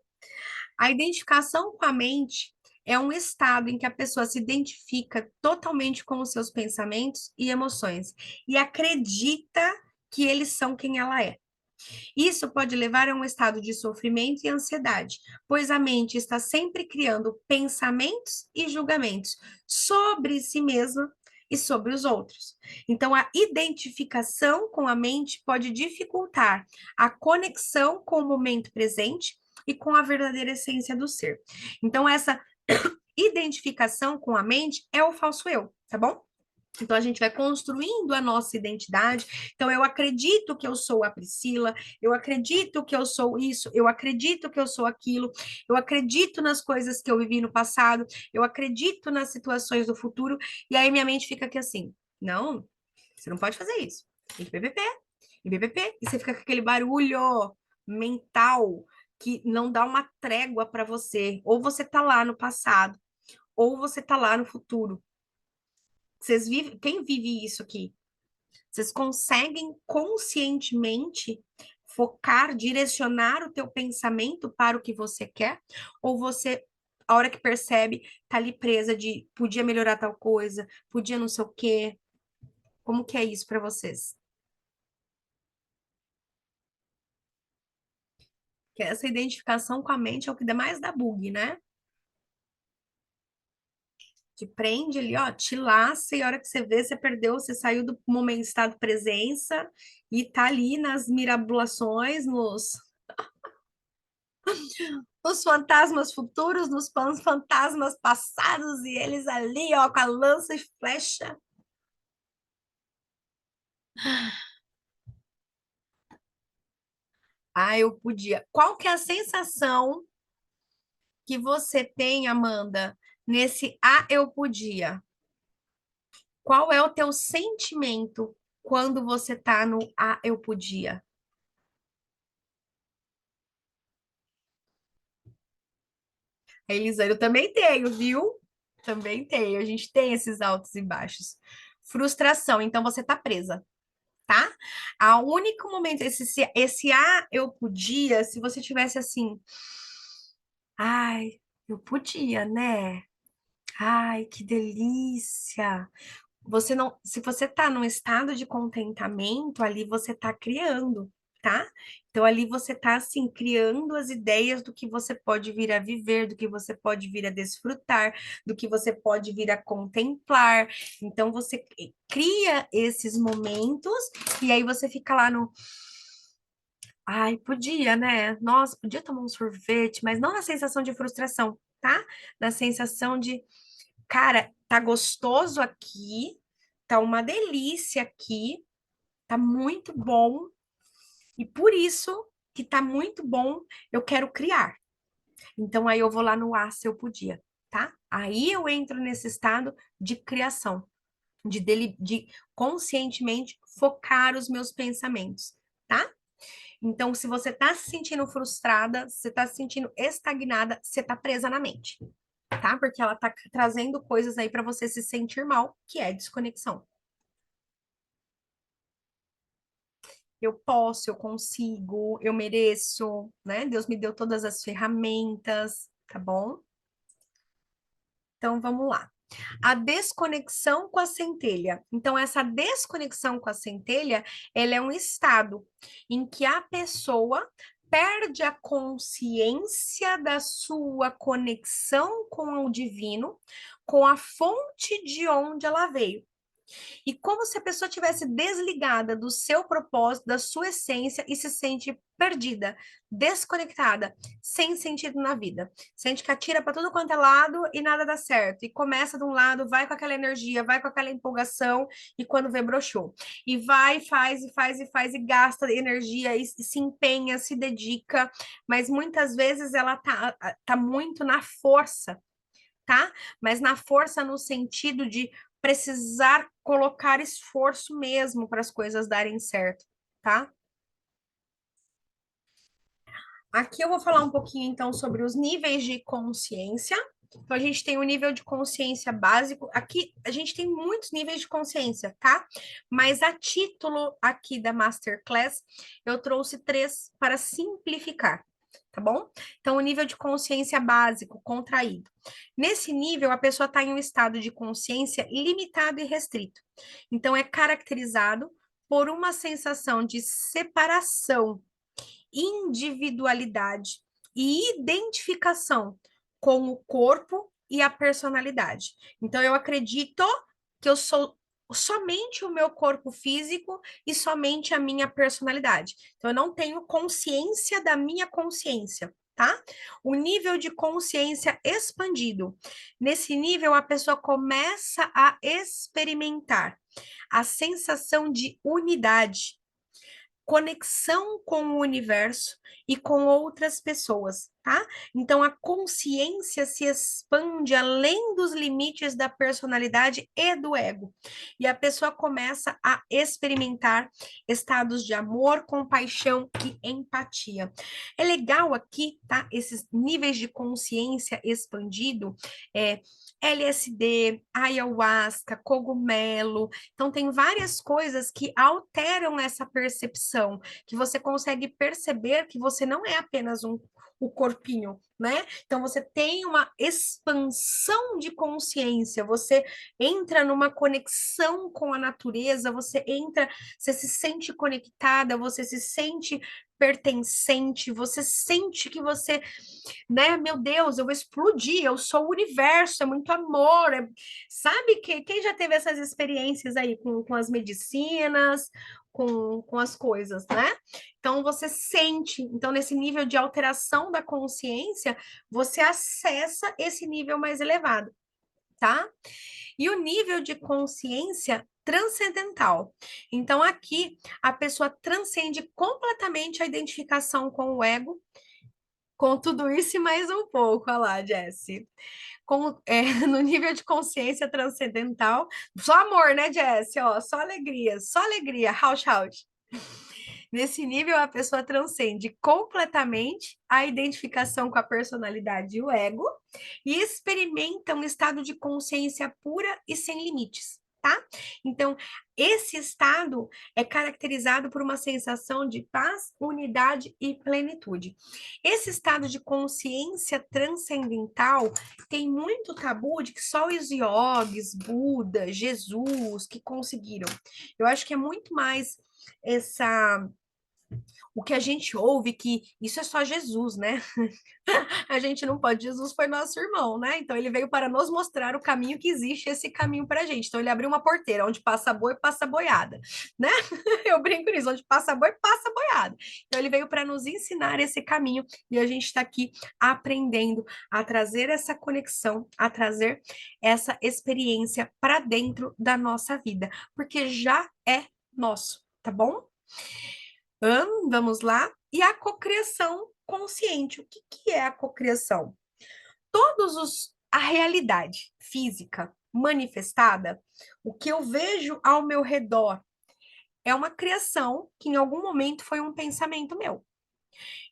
A identificação com a mente é um estado em que a pessoa se identifica totalmente com os seus pensamentos e emoções e acredita que eles são quem ela é. Isso pode levar a um estado de sofrimento e ansiedade, pois a mente está sempre criando pensamentos e julgamentos sobre si mesma e sobre os outros. Então, a identificação com a mente pode dificultar a conexão com o momento presente e com a verdadeira essência do ser. Então, essa identificação com a mente é o falso eu, tá bom? Então, a gente vai construindo a nossa identidade. Então, eu acredito que eu sou a Priscila, eu acredito que eu sou isso, eu acredito que eu sou aquilo, eu acredito nas coisas que eu vivi no passado, eu acredito nas situações do futuro, e aí minha mente fica aqui assim: não, você não pode fazer isso. Tem que PPP, e PPP, e você fica com aquele barulho mental que não dá uma trégua para você. Ou você tá lá no passado, ou você tá lá no futuro. Vocês vivem, quem vive isso aqui? Vocês conseguem conscientemente focar, direcionar o teu pensamento para o que você quer? Ou você, a hora que percebe, tá ali presa de podia melhorar tal coisa, podia não sei o quê? Como que é isso para vocês? Que essa identificação com a mente é o que dá mais dá bug, né? Te prende ali, ó, te laça, e a hora que você vê, você perdeu, você saiu do momento de estado de presença e tá ali nas mirabulações, nos fantasmas futuros, nos fantasmas passados, e eles ali, ó, com a lança e flecha. Ah, eu podia. Qual que é a sensação que você tem, Amanda, nesse eu podia? Qual é o teu sentimento quando você tá no eu podia? A Elisânia, eu também tenho, viu? Também tenho. A gente tem esses altos e baixos. Frustração, então você tá presa, tá? A único momento, esse eu podia, se você tivesse assim, ai, eu podia, né? Ai, que delícia. Você não, se você tá num estado de contentamento, ali você tá criando, tá? Então ali você tá assim criando as ideias do que você pode vir a viver, do que você pode vir a desfrutar, do que você pode vir a contemplar. Então você cria esses momentos e aí você fica lá no ai, podia, né? Nossa, podia tomar um sorvete, mas não na sensação de frustração, tá? Na sensação de cara, tá gostoso aqui, tá uma delícia aqui, tá muito bom, e por isso que tá muito bom, eu quero criar. Então aí eu vou lá no se eu podia, tá? Aí eu entro nesse estado de criação, de conscientemente focar os meus pensamentos, tá? Então, se você tá se sentindo frustrada, se você tá se sentindo estagnada, você tá presa na mente, tá? Porque ela tá trazendo coisas aí para você se sentir mal, que é desconexão. Eu posso, eu consigo, eu mereço, né? Deus me deu todas as ferramentas, tá bom? Então vamos lá. A desconexão com a centelha. Então, essa desconexão com a centelha, ela é um estado em que a pessoa perde a consciência da sua conexão com o divino, com a fonte de onde ela veio. E como se a pessoa tivesse desligada do seu propósito, da sua essência e se sente perdida, desconectada, sem sentido na vida. Sente que atira para tudo quanto é lado e nada dá certo. E começa de um lado, vai com aquela energia, vai com aquela empolgação e quando vê, broxou. E vai, faz e faz e faz e gasta energia e se empenha, se dedica, mas muitas vezes ela tá muito na força, tá? Mas na força no sentido de precisar colocar esforço mesmo para as coisas darem certo, tá? Aqui eu vou falar um pouquinho então sobre os níveis de consciência. Então, a gente tem o nível de consciência básico. Aqui a gente tem muitos níveis de consciência, tá? Mas a título aqui da Masterclass, eu trouxe três para simplificar, tá bom? Então, o nível de consciência básico, contraído. Nesse nível, a pessoa está em um estado de consciência limitado e restrito. Então, é caracterizado por uma sensação de separação, individualidade e identificação com o corpo e a personalidade. Então, eu acredito que eu sou somente o meu corpo físico e somente a minha personalidade. Então, eu não tenho consciência da minha consciência. Tá? O nível de consciência expandido. Nesse nível, a pessoa começa a experimentar a sensação de unidade, conexão com o universo e com outras pessoas, tá? Então a consciência se expande além dos limites da personalidade e do ego. E a pessoa começa a experimentar estados de amor, compaixão e empatia. É legal aqui, tá? Esses níveis de consciência expandido, LSD, ayahuasca, cogumelo. Então, tem várias coisas que alteram essa percepção, que você consegue perceber que você não é apenas o corpinho, né? Então, você tem uma expansão de consciência, você entra numa conexão com a natureza, você se sente conectada, você se sente pertencente, você sente que você, né? Meu Deus, eu vou explodir, eu sou o universo, é muito amor. Sabe que quem já teve essas experiências aí com as medicinas, com as coisas, né? Então você sente, então nesse nível de alteração da consciência, você acessa esse nível mais elevado, tá? E o nível de consciência transcendental. Então aqui a pessoa transcende completamente a identificação com o ego, com tudo isso e mais um pouco, olha lá, Jessie. No nível de consciência transcendental, só amor, né, Jessie? Ó, só alegria, house, house. Nesse nível, a pessoa transcende completamente a identificação com a personalidade e o ego e experimenta um estado de consciência pura e sem limites, tá? Então, esse estado é caracterizado por uma sensação de paz, unidade e plenitude. Esse estado de consciência transcendental tem muito tabu de que só os yogis, Buda, Jesus que conseguiram. Eu acho que é muito mais essa o que a gente ouve que isso é só Jesus, né? A gente não pode, Jesus foi nosso irmão, né? Então ele veio para nos mostrar o caminho que existe, esse caminho para a gente. Então ele abriu uma porteira onde passa boi, passa boiada, né? Eu brinco nisso, onde passa boi, passa boiada. Então ele veio para nos ensinar esse caminho e a gente está aqui aprendendo a trazer essa conexão, a trazer essa experiência para dentro da nossa vida, porque já é nosso, tá bom? Vamos lá. E a cocriação consciente. O que é a cocriação? A realidade física manifestada, o que eu vejo ao meu redor é uma criação que em algum momento foi um pensamento meu.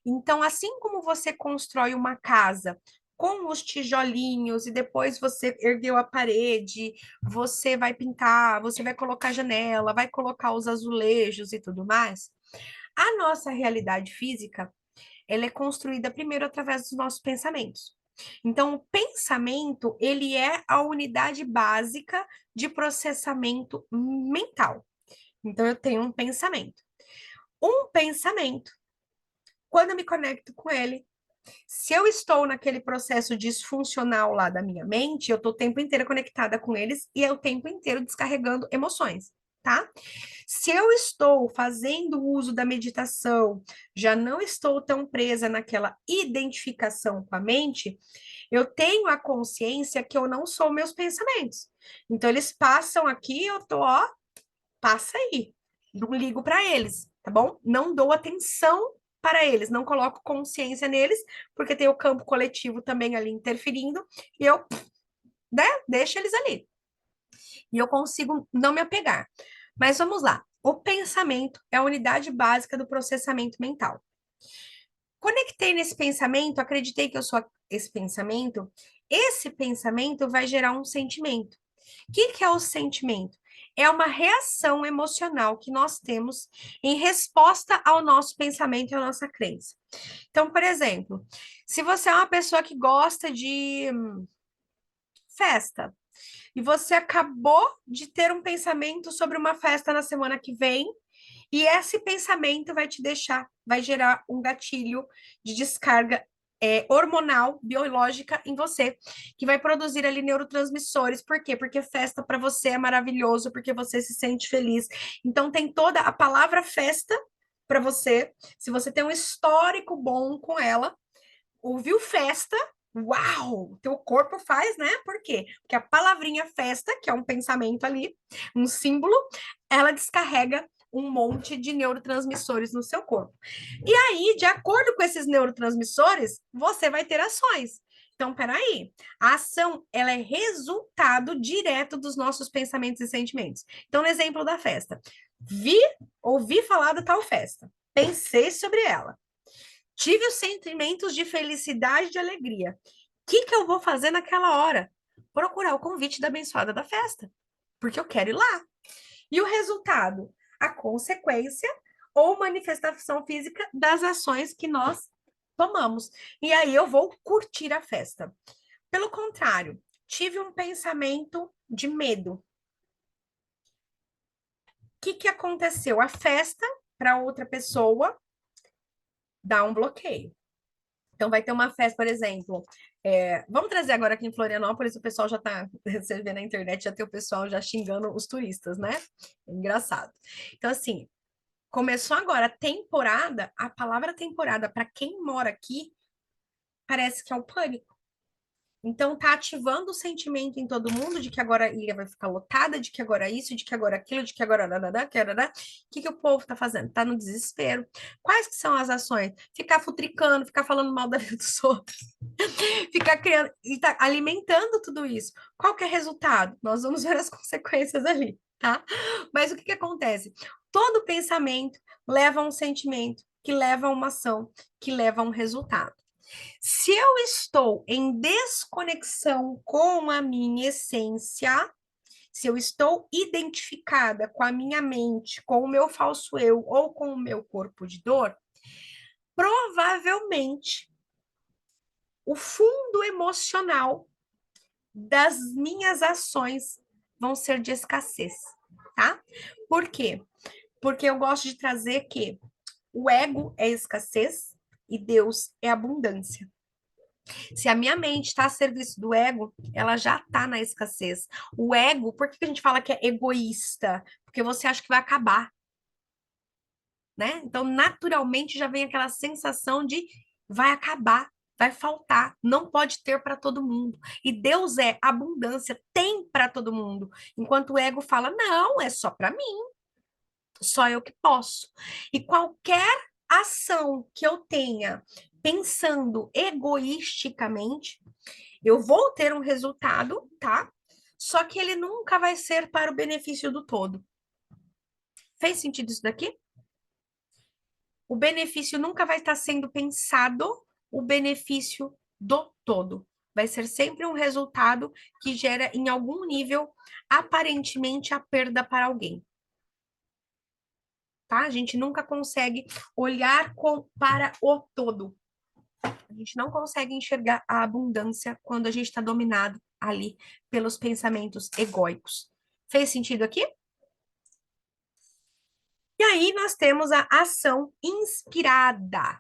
Então, assim como você constrói uma casa com os tijolinhos e depois você ergueu a parede, você vai pintar, você vai colocar janela, vai colocar os azulejos e tudo mais, a nossa realidade física, ela é construída primeiro através dos nossos pensamentos. Então, o pensamento, ele é a unidade básica de processamento mental. Então, eu tenho um pensamento. Um pensamento, quando eu me conecto com ele, Se eu estou naquele processo disfuncional lá da minha mente, eu estou o tempo inteiro conectada com eles e é o tempo inteiro descarregando emoções, tá? Se eu estou fazendo uso da meditação, já não estou tão presa naquela identificação com a mente, eu tenho a consciência que eu não sou meus pensamentos. Então, eles passam aqui, eu tô, ó, passa aí. Não ligo para eles, tá bom? Não dou atenção para eles, não coloco consciência neles, porque tem o campo coletivo também ali interferindo, e eu, né, deixo eles ali. E eu consigo não me apegar. Mas vamos lá. O pensamento é a unidade básica do processamento mental. Conectei nesse pensamento, acreditei que eu sou esse pensamento. Esse pensamento vai gerar um sentimento. O que é o sentimento? É uma reação emocional que nós temos em resposta ao nosso pensamento e à nossa crença. Então, por exemplo, se você é uma pessoa que gosta de festa e você acabou de ter um pensamento sobre uma festa na semana que vem, e esse pensamento vai te deixar, vai gerar um gatilho de descarga hormonal, biológica em você, que vai produzir ali neurotransmissores. Por quê? Porque festa para você é maravilhoso, porque você se sente feliz. Então tem toda a palavra festa para você. Se você tem um histórico bom com ela, ouviu festa, uau, teu corpo faz, né? Por quê? Porque a palavrinha festa, que é um pensamento ali, um símbolo, ela descarrega um monte de neurotransmissores no seu corpo. E aí, de acordo com esses neurotransmissores, você vai ter ações. Então, peraí, a ação, ela é resultado direto dos nossos pensamentos e sentimentos. Então, no exemplo da festa, ouvi falar da tal festa, pensei sobre ela, tive os sentimentos de felicidade e de alegria. O que eu vou fazer naquela hora? Procurar o convite da abençoada da festa, porque eu quero ir lá. E o resultado? A consequência ou manifestação física das ações que nós tomamos. E aí eu vou curtir a festa. Pelo contrário, tive um pensamento de medo. O que aconteceu? A festa, para outra pessoa, dá um bloqueio. Então, vai ter uma festa, por exemplo. Vamos trazer agora aqui em Florianópolis, o pessoal já está, você vê na internet, já tem o pessoal já xingando os turistas, né? É engraçado. Então, assim, começou agora a temporada, a palavra temporada, para quem mora aqui, parece que é o pânico. Então, tá ativando o sentimento em todo mundo de que agora a ilha vai ficar lotada, de que agora isso, de que agora aquilo, de que agora dadadá, que dadadá. O que o povo tá fazendo? Tá no desespero. Quais que são as ações? Ficar futricando, ficar falando mal da vida dos outros, ficar criando e tá alimentando tudo isso. Qual que é o resultado? Nós vamos ver as consequências ali, tá? Mas o que acontece? Todo pensamento leva a um sentimento, que leva a uma ação, que leva a um resultado. Se eu estou em desconexão com a minha essência, se eu estou identificada com a minha mente, com o meu falso eu ou com o meu corpo de dor, provavelmente o fundo emocional das minhas ações vão ser de escassez, tá? Por quê? Porque eu gosto de trazer que o ego é escassez e Deus é abundância. Se a minha mente está a serviço do ego, ela já está na escassez. O ego, por que a gente fala que é egoísta? Porque você acha que vai acabar, né? Então, naturalmente, já vem aquela sensação de vai acabar, vai faltar, não pode ter para todo mundo. E Deus é abundância, tem para todo mundo. Enquanto o ego fala, não, é só para mim, só eu que posso. E qualquer ação que eu tenha pensando egoisticamente, eu vou ter um resultado, tá? Só que ele nunca vai ser para o benefício do todo. Fez sentido isso daqui? O benefício nunca vai estar sendo pensado o benefício do todo. Vai ser sempre um resultado que gera, em algum nível, aparentemente, a perda para alguém. Tá? A gente nunca consegue olhar para o todo. A gente não consegue enxergar a abundância quando a gente está dominado ali pelos pensamentos egóicos. Fez sentido aqui? E aí nós temos a ação inspirada.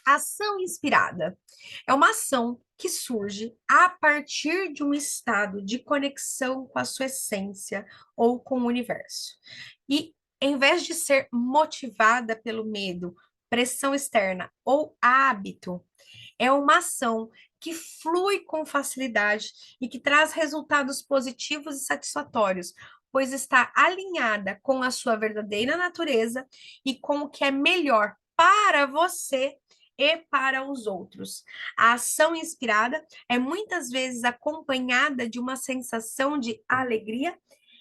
Ação inspirada é uma ação que surge a partir de um estado de conexão com a sua essência ou com o universo. E em vez de ser motivada pelo medo, pressão externa ou hábito, é uma ação que flui com facilidade e que traz resultados positivos e satisfatórios, pois está alinhada com a sua verdadeira natureza e com o que é melhor para você e para os outros. A ação inspirada é muitas vezes acompanhada de uma sensação de alegria,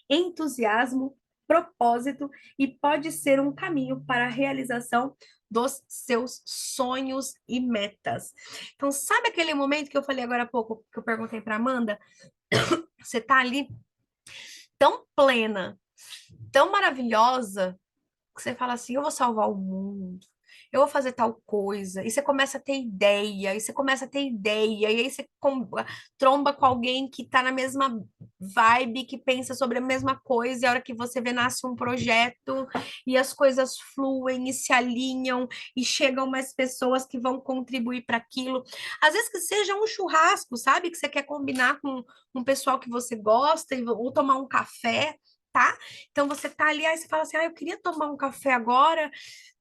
entusiasmo, propósito e pode ser um caminho para a realização dos seus sonhos e metas. Então, sabe aquele momento que eu falei agora há pouco, que eu perguntei para Amanda? Você tá ali tão plena, tão maravilhosa, que você fala assim: eu vou salvar o mundo, eu vou fazer tal coisa, e você começa a ter ideia, e você começa a ter ideia, e aí você tromba com alguém que tá na mesma vibe, que pensa sobre a mesma coisa, e a hora que você vê, nasce um projeto, e as coisas fluem e se alinham, e chegam mais pessoas que vão contribuir para aquilo. Às vezes que seja um churrasco, sabe? Que você quer combinar com um pessoal que você gosta, ou tomar um café. Tá? Então você tá ali, aí você fala assim: ah, eu queria tomar um café agora.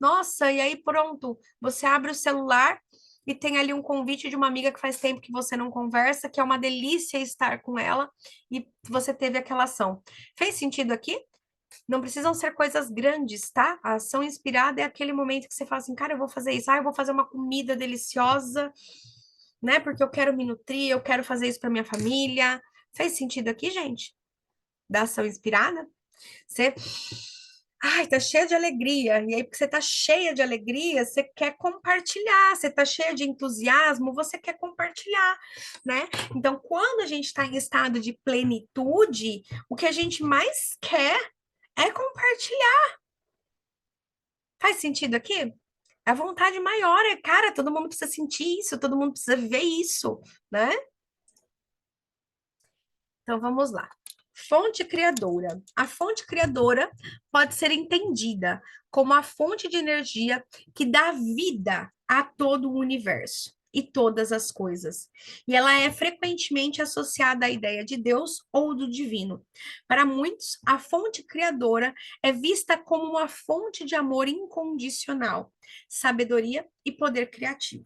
Nossa, e aí pronto, você abre o celular e tem ali um convite de uma amiga que faz tempo que você não conversa, que é uma delícia estar com ela, e você teve aquela ação. Fez sentido aqui? Não precisam ser coisas grandes, tá? A ação inspirada é aquele momento que você fala assim: cara, eu vou fazer isso, ah, eu vou fazer uma comida deliciosa, né? Porque eu quero me nutrir, eu quero fazer isso para minha família. Fez sentido aqui, gente? Da ação inspirada? Você, ai, tá cheia de alegria. E aí, porque você tá cheia de alegria, você quer compartilhar. Você tá cheia de entusiasmo, você quer compartilhar, né? Então, quando a gente está em estado de plenitude, o que a gente mais quer é compartilhar. Faz sentido aqui? A vontade maior é, cara, todo mundo precisa sentir isso, todo mundo precisa viver isso, né? Então vamos lá. Fonte criadora. A fonte criadora pode ser entendida como a fonte de energia que dá vida a todo o universo e todas as coisas. E ela é frequentemente associada à ideia de Deus ou do divino. Para muitos, a fonte criadora é vista como uma fonte de amor incondicional, sabedoria e poder criativo.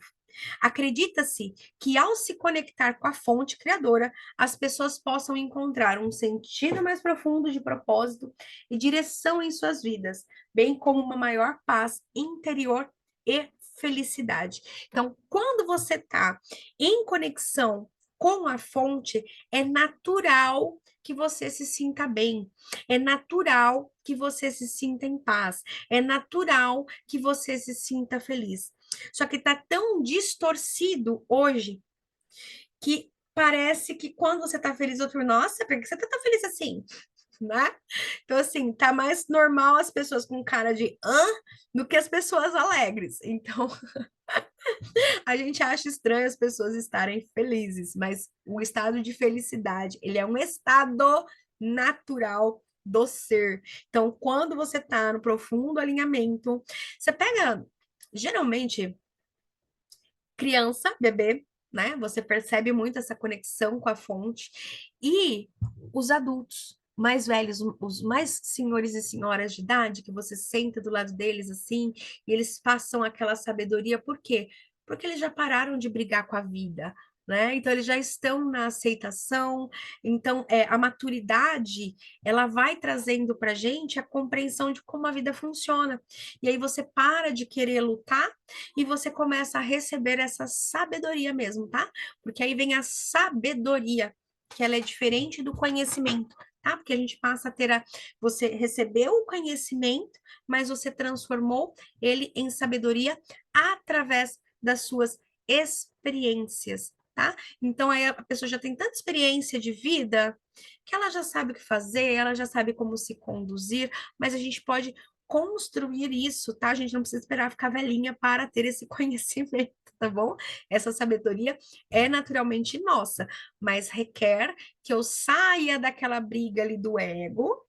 Acredita-se que, ao se conectar com a fonte criadora, as pessoas possam encontrar um sentido mais profundo de propósito e direção em suas vidas, bem como uma maior paz interior e felicidade. Então, quando você está em conexão com a fonte, é natural que você se sinta bem, é natural que você se sinta em paz, é natural que você se sinta feliz. Só que está tão distorcido hoje que parece que quando você tá feliz, outro, nossa, por que você tá tão feliz assim? Né? Então, assim, tá mais normal as pessoas com cara de do que as pessoas alegres. Então, a gente acha estranho as pessoas estarem felizes, mas o estado de felicidade, ele é um estado natural do ser. Então, quando você tá no profundo alinhamento, você pega, geralmente, criança, bebê, né? Você percebe muito essa conexão com a fonte. E os adultos mais velhos, os mais senhores e senhoras de idade, que você senta do lado deles assim, e eles passam aquela sabedoria, por quê? Porque eles já pararam de brigar com a vida. Né? Então, eles já estão na aceitação. Então, a maturidade, ela vai trazendo para a gente a compreensão de como a vida funciona. E aí você para de querer lutar e você começa a receber essa sabedoria mesmo, tá? Porque aí vem a sabedoria, que ela é diferente do conhecimento, tá? Porque a gente passa a ter você recebeu o conhecimento, mas você transformou ele em sabedoria através das suas experiências, tá? Então aí a pessoa já tem tanta experiência de vida que ela já sabe o que fazer, ela já sabe como se conduzir, mas a gente pode construir isso, tá? A gente não precisa esperar ficar velhinha para ter esse conhecimento, tá bom? Essa sabedoria é naturalmente nossa, mas requer que eu saia daquela briga ali do ego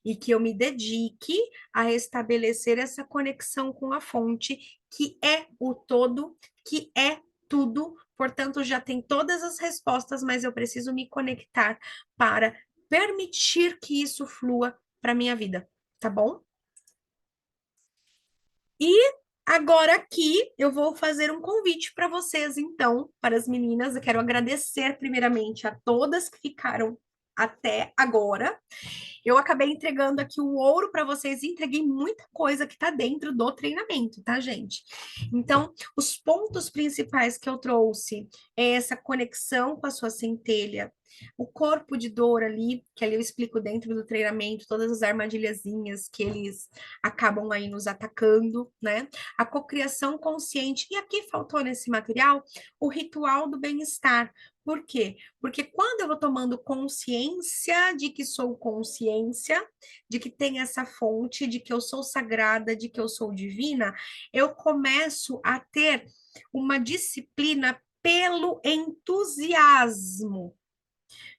e que eu me dedique a estabelecer essa conexão com a fonte, que é o todo, que é tudo. Portanto, já tem todas as respostas, mas eu preciso me conectar para permitir que isso flua para minha vida, tá bom? E agora aqui eu vou fazer um convite para vocês, então, para as meninas. Eu quero agradecer primeiramente a todas que ficaram até agora. Eu acabei entregando aqui o ouro para vocês e entreguei muita coisa que está dentro do treinamento, tá, gente? Então, os pontos principais que eu trouxe é essa conexão com a sua centelha, o corpo de dor ali, que ali eu explico dentro do treinamento, todas as armadilhazinhas que eles acabam aí nos atacando, né? A cocriação consciente. E aqui faltou nesse material o ritual do bem-estar. Por quê? Porque quando eu vou tomando consciência de que sou consciência, de que tem essa fonte, de que eu sou sagrada, de que eu sou divina, eu começo a ter uma disciplina pelo entusiasmo,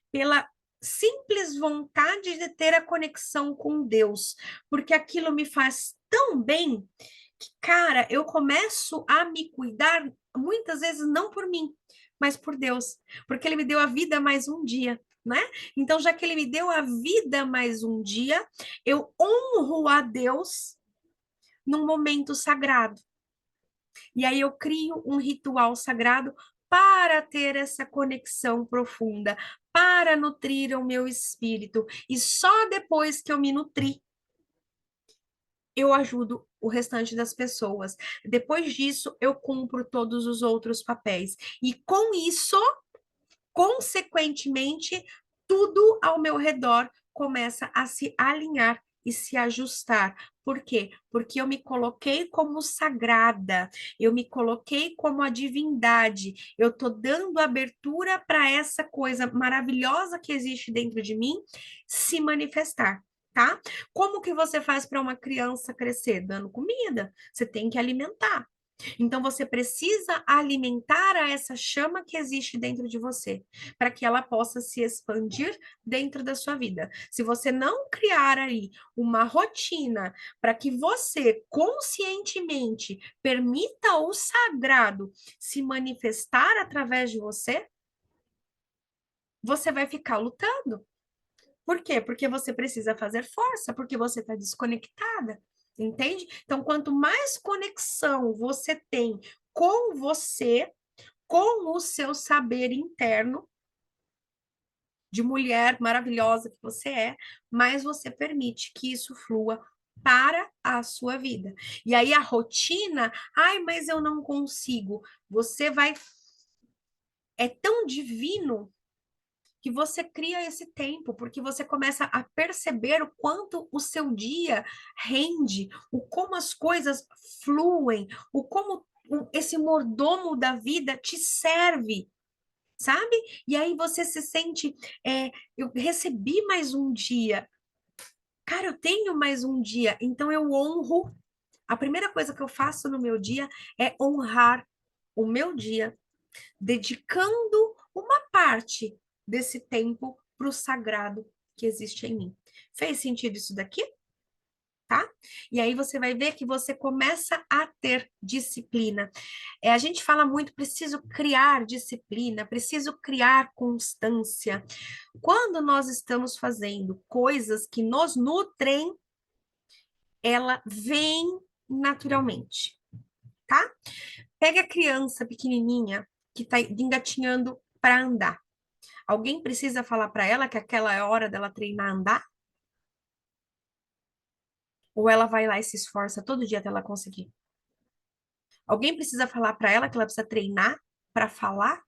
pela simples vontade de ter a conexão com Deus, porque aquilo me faz tão bem que, cara, eu começo a me cuidar muitas vezes não por mim, mas por Deus, porque Ele me deu a vida mais um dia, né? Então, já que Ele me deu a vida mais um dia, eu honro a Deus num momento sagrado. E aí eu crio um ritual sagrado para ter essa conexão profunda, para nutrir o meu espírito. E só depois que eu me nutri, eu ajudo o restante das pessoas. Depois disso, eu cumpro todos os outros papéis. E com isso, consequentemente, tudo ao meu redor começa a se alinhar e se ajustar. Por quê? Porque eu me coloquei como sagrada, eu me coloquei como a divindade, eu estou dando abertura para essa coisa maravilhosa que existe dentro de mim se manifestar. Tá? Como que você faz para uma criança crescer? Dando comida. Você tem que alimentar. Então você precisa alimentar a essa chama que existe dentro de você, para que ela possa se expandir dentro da sua vida. Se você não criar aí uma rotina para que você conscientemente permita o sagrado se manifestar através de você, você vai ficar lutando. Por quê? Porque você precisa fazer força, porque você está desconectada, entende? Então, quanto mais conexão você tem com você, com o seu saber interno, de mulher maravilhosa que você é, mais você permite que isso flua para a sua vida. E aí a rotina, ai, mas eu não consigo. Você vai. É tão divino que você cria esse tempo, porque você começa a perceber o quanto o seu dia rende, o como as coisas fluem, o como esse mordomo da vida te serve, sabe? E aí você se sente, eu recebi mais um dia, cara, eu tenho mais um dia, então eu honro. A primeira coisa que eu faço no meu dia é honrar o meu dia, dedicando uma parte desse tempo para o sagrado que existe em mim. Fez sentido isso daqui? Tá? E aí você vai ver que você começa a ter disciplina. A gente fala muito, preciso criar disciplina, preciso criar constância. Quando nós estamos fazendo coisas que nos nutrem, ela vem naturalmente, tá? Pega a criança pequenininha que está engatinhando para andar. Alguém precisa falar para ela que aquela é a hora dela treinar a andar? Ou ela vai lá e se esforça todo dia até ela conseguir? Alguém precisa falar para ela que ela precisa treinar para falar?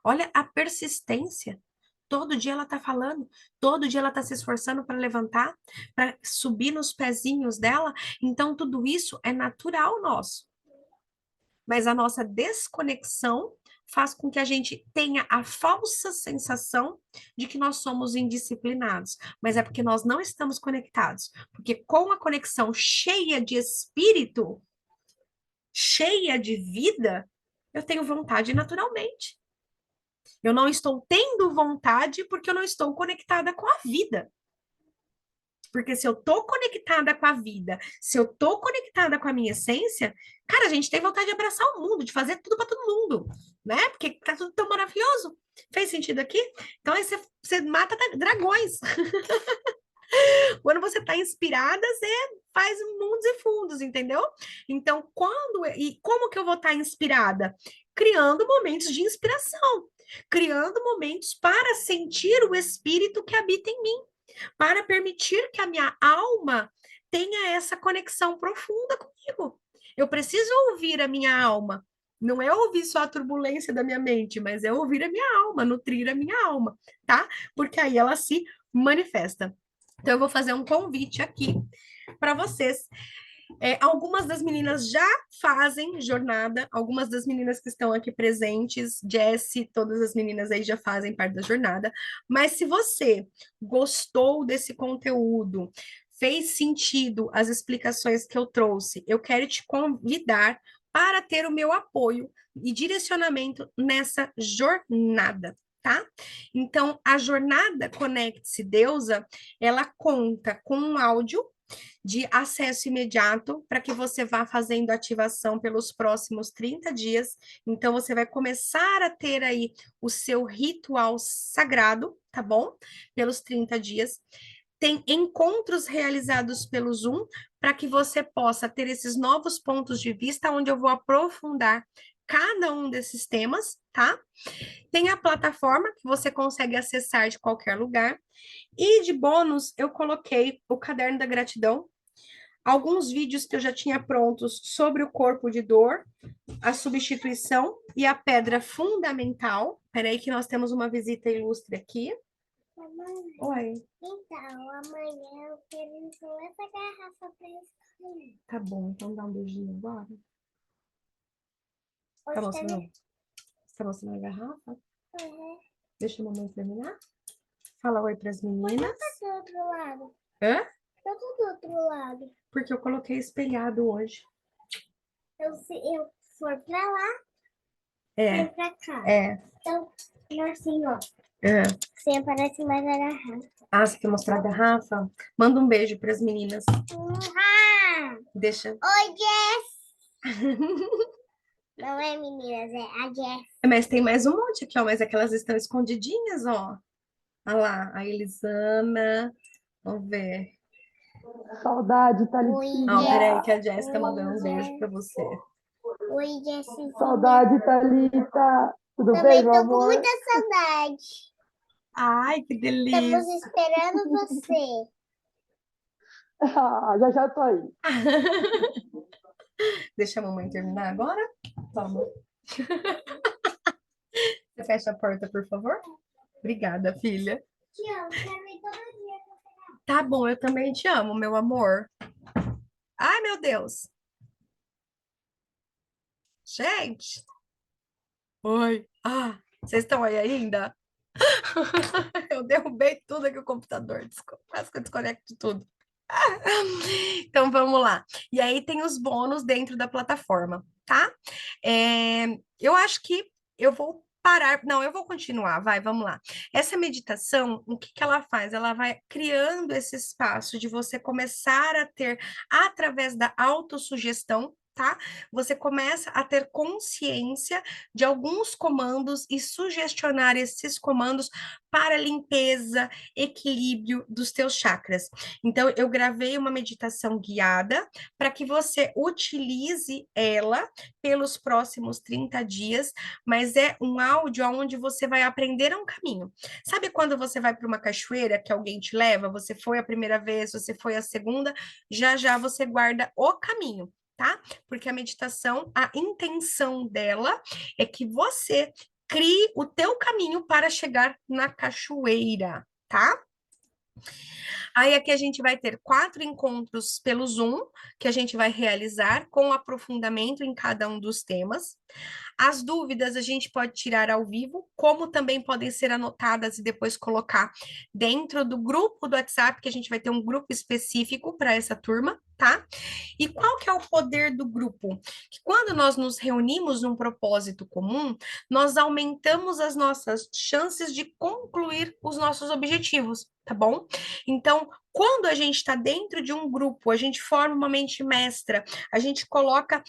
Olha a persistência. Todo dia ela está falando, todo dia ela está se esforçando para levantar, para subir nos pezinhos dela. Então, tudo isso é natural nosso. Mas a nossa desconexão faz com que a gente tenha a falsa sensação de que nós somos indisciplinados, mas é porque nós não estamos conectados. Porque com a conexão cheia de espírito, cheia de vida, eu tenho vontade naturalmente. Eu não estou tendo vontade porque eu não estou conectada com a vida. Porque se eu tô conectada com a vida, se eu tô conectada com a minha essência, cara, a gente tem vontade de abraçar o mundo, de fazer tudo para todo mundo, né? Porque tá tudo tão maravilhoso. Fez sentido aqui? Então aí você mata dragões. Quando você está inspirada, você faz mundos e fundos, entendeu? Então, e como que eu vou estar inspirada? Criando momentos de inspiração, criando momentos para sentir o espírito que habita em mim, para permitir que a minha alma tenha essa conexão profunda comigo. Eu preciso ouvir a minha alma. Não é ouvir só a turbulência da minha mente, mas é ouvir a minha alma, nutrir a minha alma, tá? Porque aí ela se manifesta. Então, eu vou fazer um convite aqui para vocês. Algumas das meninas já fazem jornada, algumas das meninas que estão aqui presentes, Jessie, todas as meninas aí já fazem parte da jornada. Mas se você gostou desse conteúdo, fez sentido as explicações que eu trouxe, eu quero te convidar para ter o meu apoio e direcionamento nessa jornada. Tá? Então, a jornada Conecte-se Deusa, ela conta com um áudio de acesso imediato para que você vá fazendo ativação pelos próximos 30 dias. Então, você vai começar a ter aí o seu ritual sagrado, tá bom? Pelos 30 dias. Tem encontros realizados pelo Zoom para que você possa ter esses novos pontos de vista, onde eu vou aprofundar cada um desses temas, tá? Tem a plataforma que você consegue acessar de qualquer lugar. E de bônus, eu coloquei o Caderno da Gratidão, alguns vídeos que eu já tinha prontos sobre o corpo de dor, a substituição e a pedra fundamental. Peraí que nós temos uma visita ilustre aqui. Mamãe, Oi. então, amanhã eu quero encher essa garrafa pra escolher. Tá bom, então dá um beijinho agora. Tá Hoje mostrando? também. Tá mostrando a garrafa? Uhum. Deixa a mamãe terminar. Fala oi pras meninas. Tá do outro lado. Hã? Tá do outro lado. Porque eu coloquei espelhado hoje. Se eu for pra lá, É, vem pra cá. é. Então, assim, ó. É. Você aparece mais a garrafa. Ah, você quer mostrar a garrafa? Manda um beijo pras meninas. Deixa. Oi, Jess! Não é meninas, é a Jess. Mas tem mais um monte aqui, ó. Mas aquelas estão escondidinhas, ó. Olha lá, a Elisana. Vamos ver. Saudade, Oi, Thalitinha. Não, Jess. peraí, que a Jéssica Oi, mandando um beijo Jess. pra você. Oi, Jessinha. Saudade, Thalita. Tudo bem, Também meu tô com amor? muita saudade. Ai, que Estamos delícia. esperando você. Já já tô aí. Deixa a mamãe terminar agora. Toma. Você fecha a porta, por favor? Obrigada, filha. Te amo, quero ir todo dia. Tá bom, eu também te amo, meu amor. Ai, meu Deus. Gente. Oi. Ah, vocês estão aí ainda? Eu derrubei tudo aqui o computador. Desculpa, quase que eu desconecto tudo. Então vamos lá. E aí tem os bônus dentro da plataforma, tá? Eu acho que eu vou parar. Não, eu vou continuar. Vai, vamos lá. Essa meditação, o que que ela faz? Ela vai criando esse espaço de você começar a ter, através da autossugestão, tá? Você começa a ter consciência de alguns comandos e sugestionar esses comandos para limpeza, equilíbrio dos teus chakras. Então, eu gravei uma meditação guiada para que você utilize ela pelos próximos 30 dias, mas é um áudio onde você vai aprender um caminho. Sabe quando você vai para uma cachoeira que alguém te leva? Você foi a primeira vez, você foi a segunda, já já você guarda o caminho. Tá? Porque a meditação, a intenção dela é que você crie o teu caminho para chegar na cachoeira, tá? Aí aqui a gente vai ter 4 encontros pelo Zoom, que a gente vai realizar com aprofundamento em cada um dos temas. As dúvidas a gente pode tirar ao vivo, como também podem ser anotadas e depois colocar dentro do grupo do WhatsApp, que a gente vai ter um grupo específico para essa turma, tá? E qual que é o poder do grupo? Que quando nós nos reunimos num propósito comum, nós aumentamos as nossas chances de concluir os nossos objetivos, tá bom? Então, quando a gente está dentro de um grupo, a gente forma uma mente mestra, a gente coloca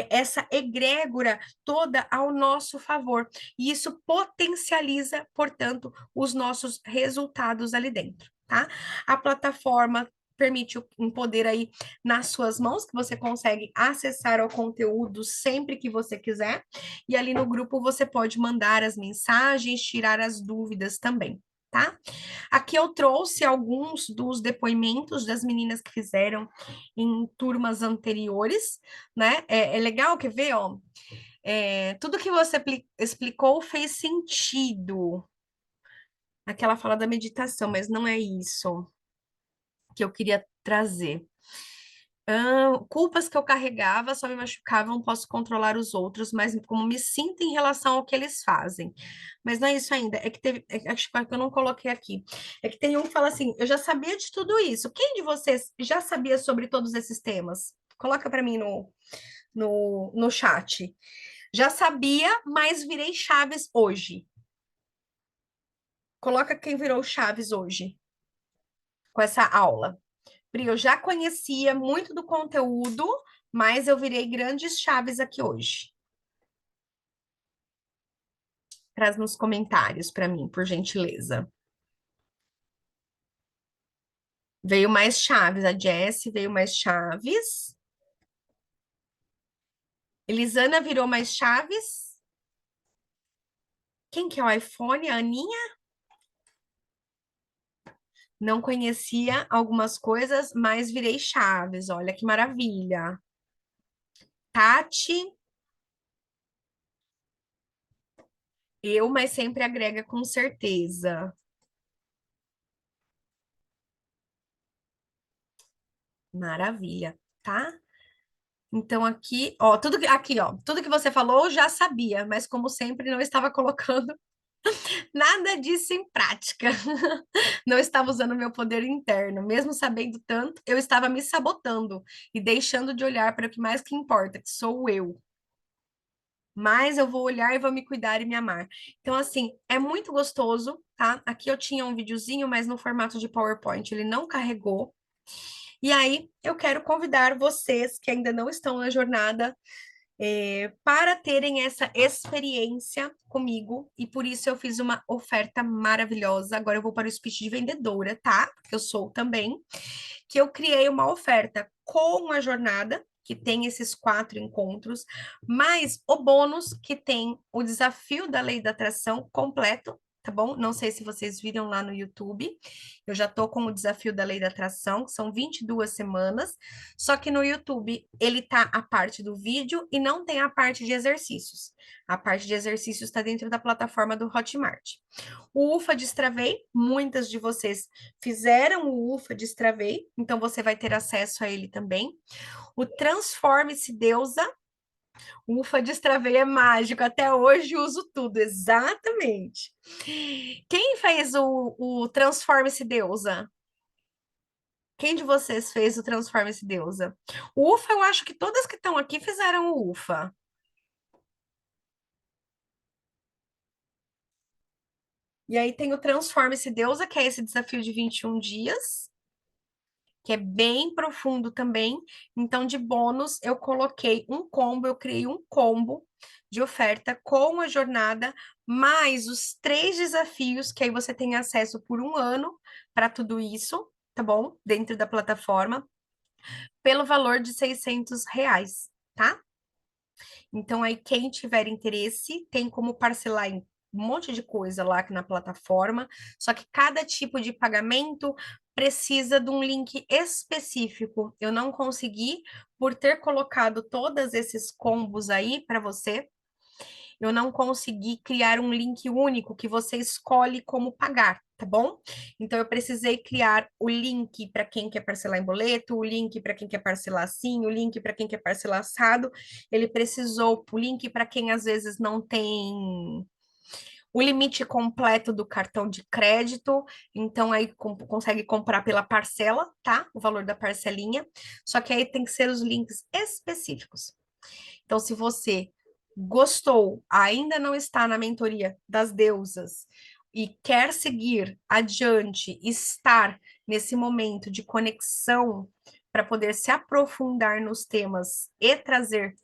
essa egrégora toda ao nosso favor. E isso potencializa, portanto, os nossos resultados ali dentro, tá? A plataforma permite um poder aí nas suas mãos, que você consegue acessar ao conteúdo sempre que você quiser, e ali no grupo você pode mandar as mensagens, tirar as dúvidas também, tá? Aqui eu trouxe alguns dos depoimentos das meninas que fizeram em turmas anteriores, né? É legal, quer ver, ó? Tudo que você explicou fez sentido. Aquela fala da meditação, mas não é isso que eu queria trazer. Culpas que eu carregava só me machucavam, posso controlar os outros, mas como me sinto em relação ao que eles fazem. Mas não é isso ainda, é que teve, acho que eu não coloquei aqui. É que tem um que fala assim: eu já sabia de tudo isso. Quem de vocês já sabia sobre todos esses temas? Coloca para mim no chat. Já sabia, mas virei Chaves hoje. Coloca quem virou Chaves hoje com essa aula. Pri, eu já conhecia muito do conteúdo, mas eu virei grandes chaves aqui hoje. Traz nos comentários para mim, por gentileza. Veio mais chaves, a Jessie veio mais chaves. Elisana virou mais chaves. Quem que é o iPhone? A Aninha? Não conhecia algumas coisas, mas virei chaves. Olha que maravilha. Tati, mas sempre agrega com certeza. Maravilha, tá? Então aqui, ó, tudo que você falou eu já sabia, mas como sempre não estava colocando nada disso em prática. Não estava usando o meu poder interno, mesmo sabendo tanto, eu estava me sabotando e deixando de olhar para o que mais que importa, que sou eu. Mas eu vou olhar e vou me cuidar e me amar. Então, assim, é muito gostoso, tá? Aqui eu tinha um videozinho, mas no formato de PowerPoint, ele não carregou. E aí, eu quero convidar vocês que ainda não estão na jornada, para terem essa experiência comigo, e por isso eu fiz uma oferta maravilhosa. Agora eu vou para o speech de vendedora, tá? Porque eu sou também, que eu criei uma oferta com a jornada, que tem esses 4 encontros, mais o bônus que tem o desafio da lei da atração completo, tá bom? Não sei se vocês viram lá no YouTube. Eu já tô com o desafio da lei da atração, que são 22 semanas. Só que no YouTube ele tá a parte do vídeo e não tem a parte de exercícios. A parte de exercícios está dentro da plataforma do Hotmart. O UFA Destravei, muitas de vocês fizeram o UFA Destravei, então você vai ter acesso a ele também. O Transforme-se Deusa, o UFA Destravei é mágico, até hoje uso tudo, exatamente. Quem fez o Transforme-se Deusa? Quem de vocês fez o Transforme-se Deusa? O UFA, eu acho que todas que estão aqui fizeram o UFA. E aí tem o Transforme-se Deusa, que é esse desafio de 21 dias, que é bem profundo também. Então, de bônus, eu coloquei um combo, eu criei um combo de oferta com a jornada, mais os 3 desafios, que aí você tem acesso por um ano para tudo isso, tá bom? Dentro da plataforma, pelo valor de R$ 600, tá? Então, aí, quem tiver interesse, tem como parcelar em um monte de coisa lá na plataforma, só que cada tipo de pagamento precisa de um link específico. Eu não consegui, por ter colocado todos esses combos aí para você, eu não consegui criar um link único que você escolhe como pagar, tá bom? Então eu precisei criar o link para quem quer parcelar em boleto, o link para quem quer parcelar assim, o link para quem quer parcelar assado. Ele precisou o link para quem às vezes não tem o limite completo do cartão de crédito, então aí consegue comprar pela parcela, tá? O valor da parcelinha. Só que aí tem que ser os links específicos. Então, se você gostou, ainda não está na mentoria das deusas e quer seguir adiante, estar nesse momento de conexão para poder se aprofundar nos temas e trazer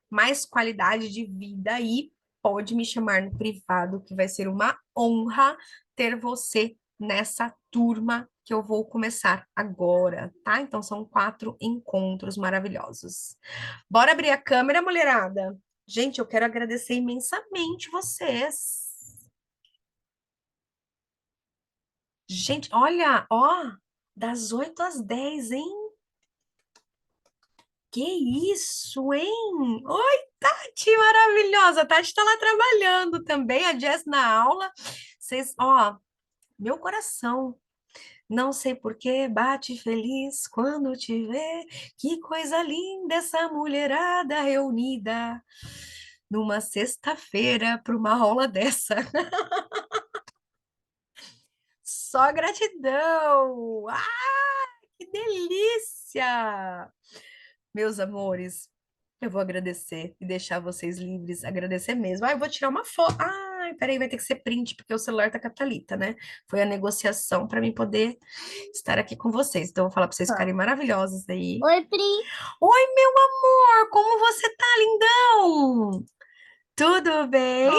mais qualidade de vida aí, pode me chamar no privado, que vai ser uma honra ter você nessa turma que eu vou começar agora, tá? Então são 4 encontros maravilhosos. Bora abrir a câmera, mulherada? Gente, eu quero agradecer imensamente vocês. Gente, olha, ó, das 8 às 10, hein? Que isso, hein? Oi, Tati, maravilhosa. A Tati tá lá trabalhando também, a Jess na aula. Vocês, ó, meu coração. Não sei por que bate feliz quando te vê. Que coisa linda essa mulherada reunida numa sexta-feira para uma aula dessa. Só gratidão. Ah, que delícia! Meus amores, eu vou agradecer e deixar vocês livres, agradecer mesmo. Ah, eu vou tirar uma foto. Ai, peraí, vai ter que ser print, porque o celular tá com a Thalita, né? Foi a negociação para mim poder estar aqui com vocês. Então, eu vou falar para vocês ficarem maravilhosos aí. Oi, Pri. Oi, meu amor, como você tá, lindão? Tudo bem?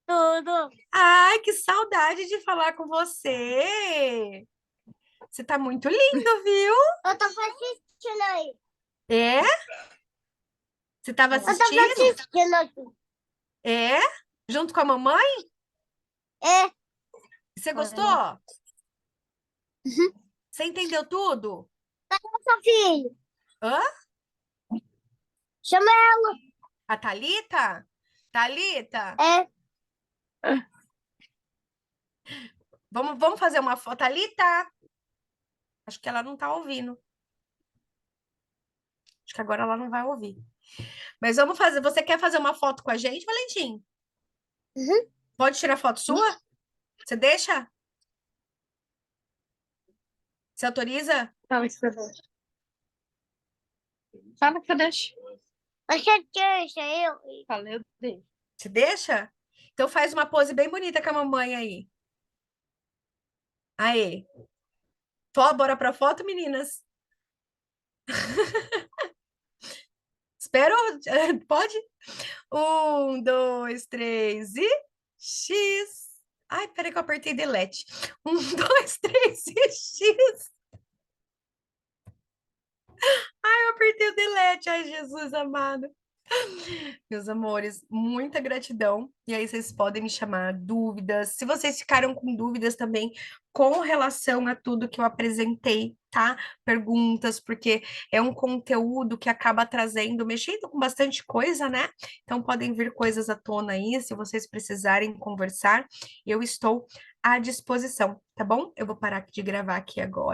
Tudo. Ai, que saudade de falar com você. Você tá muito lindo, viu? Eu tava assistindo aí. É? Você tava Eu tava assistindo? assistindo aqui. É? Junto com a mamãe? É. Você gostou? Uhum. Você entendeu tudo? Nossa, filho. Hã? Chama ela. A Thalita? Thalita, É. vamos fazer uma foto. Thalita? Acho que ela não tá ouvindo. Acho que agora ela não vai ouvir. Mas vamos fazer. Você quer fazer uma foto com a gente, Valentim? Uhum. Pode tirar foto sua? Você deixa? Você autoriza? Fala que você deixa. Fala que eu deixo. Você deixa eu? Fala, eu deixo. Você deixa? Então faz uma pose bem bonita com a mamãe aí. Aê. Bora pra foto, meninas? Espero. Pode? 1, 2, 3 e X. Ai, peraí que eu apertei delete. 1, 2, 3 e X. Ai, eu apertei o delete. Ai, Jesus amado. Meus amores, muita gratidão. E aí vocês podem me chamar dúvidas. Se vocês ficaram com dúvidas também com relação a tudo que eu apresentei, tá? Perguntas, porque é um conteúdo que acaba trazendo, mexendo com bastante coisa, né? Então podem vir coisas à tona aí, se vocês precisarem conversar, eu estou à disposição, tá bom? Eu vou parar de gravar aqui agora.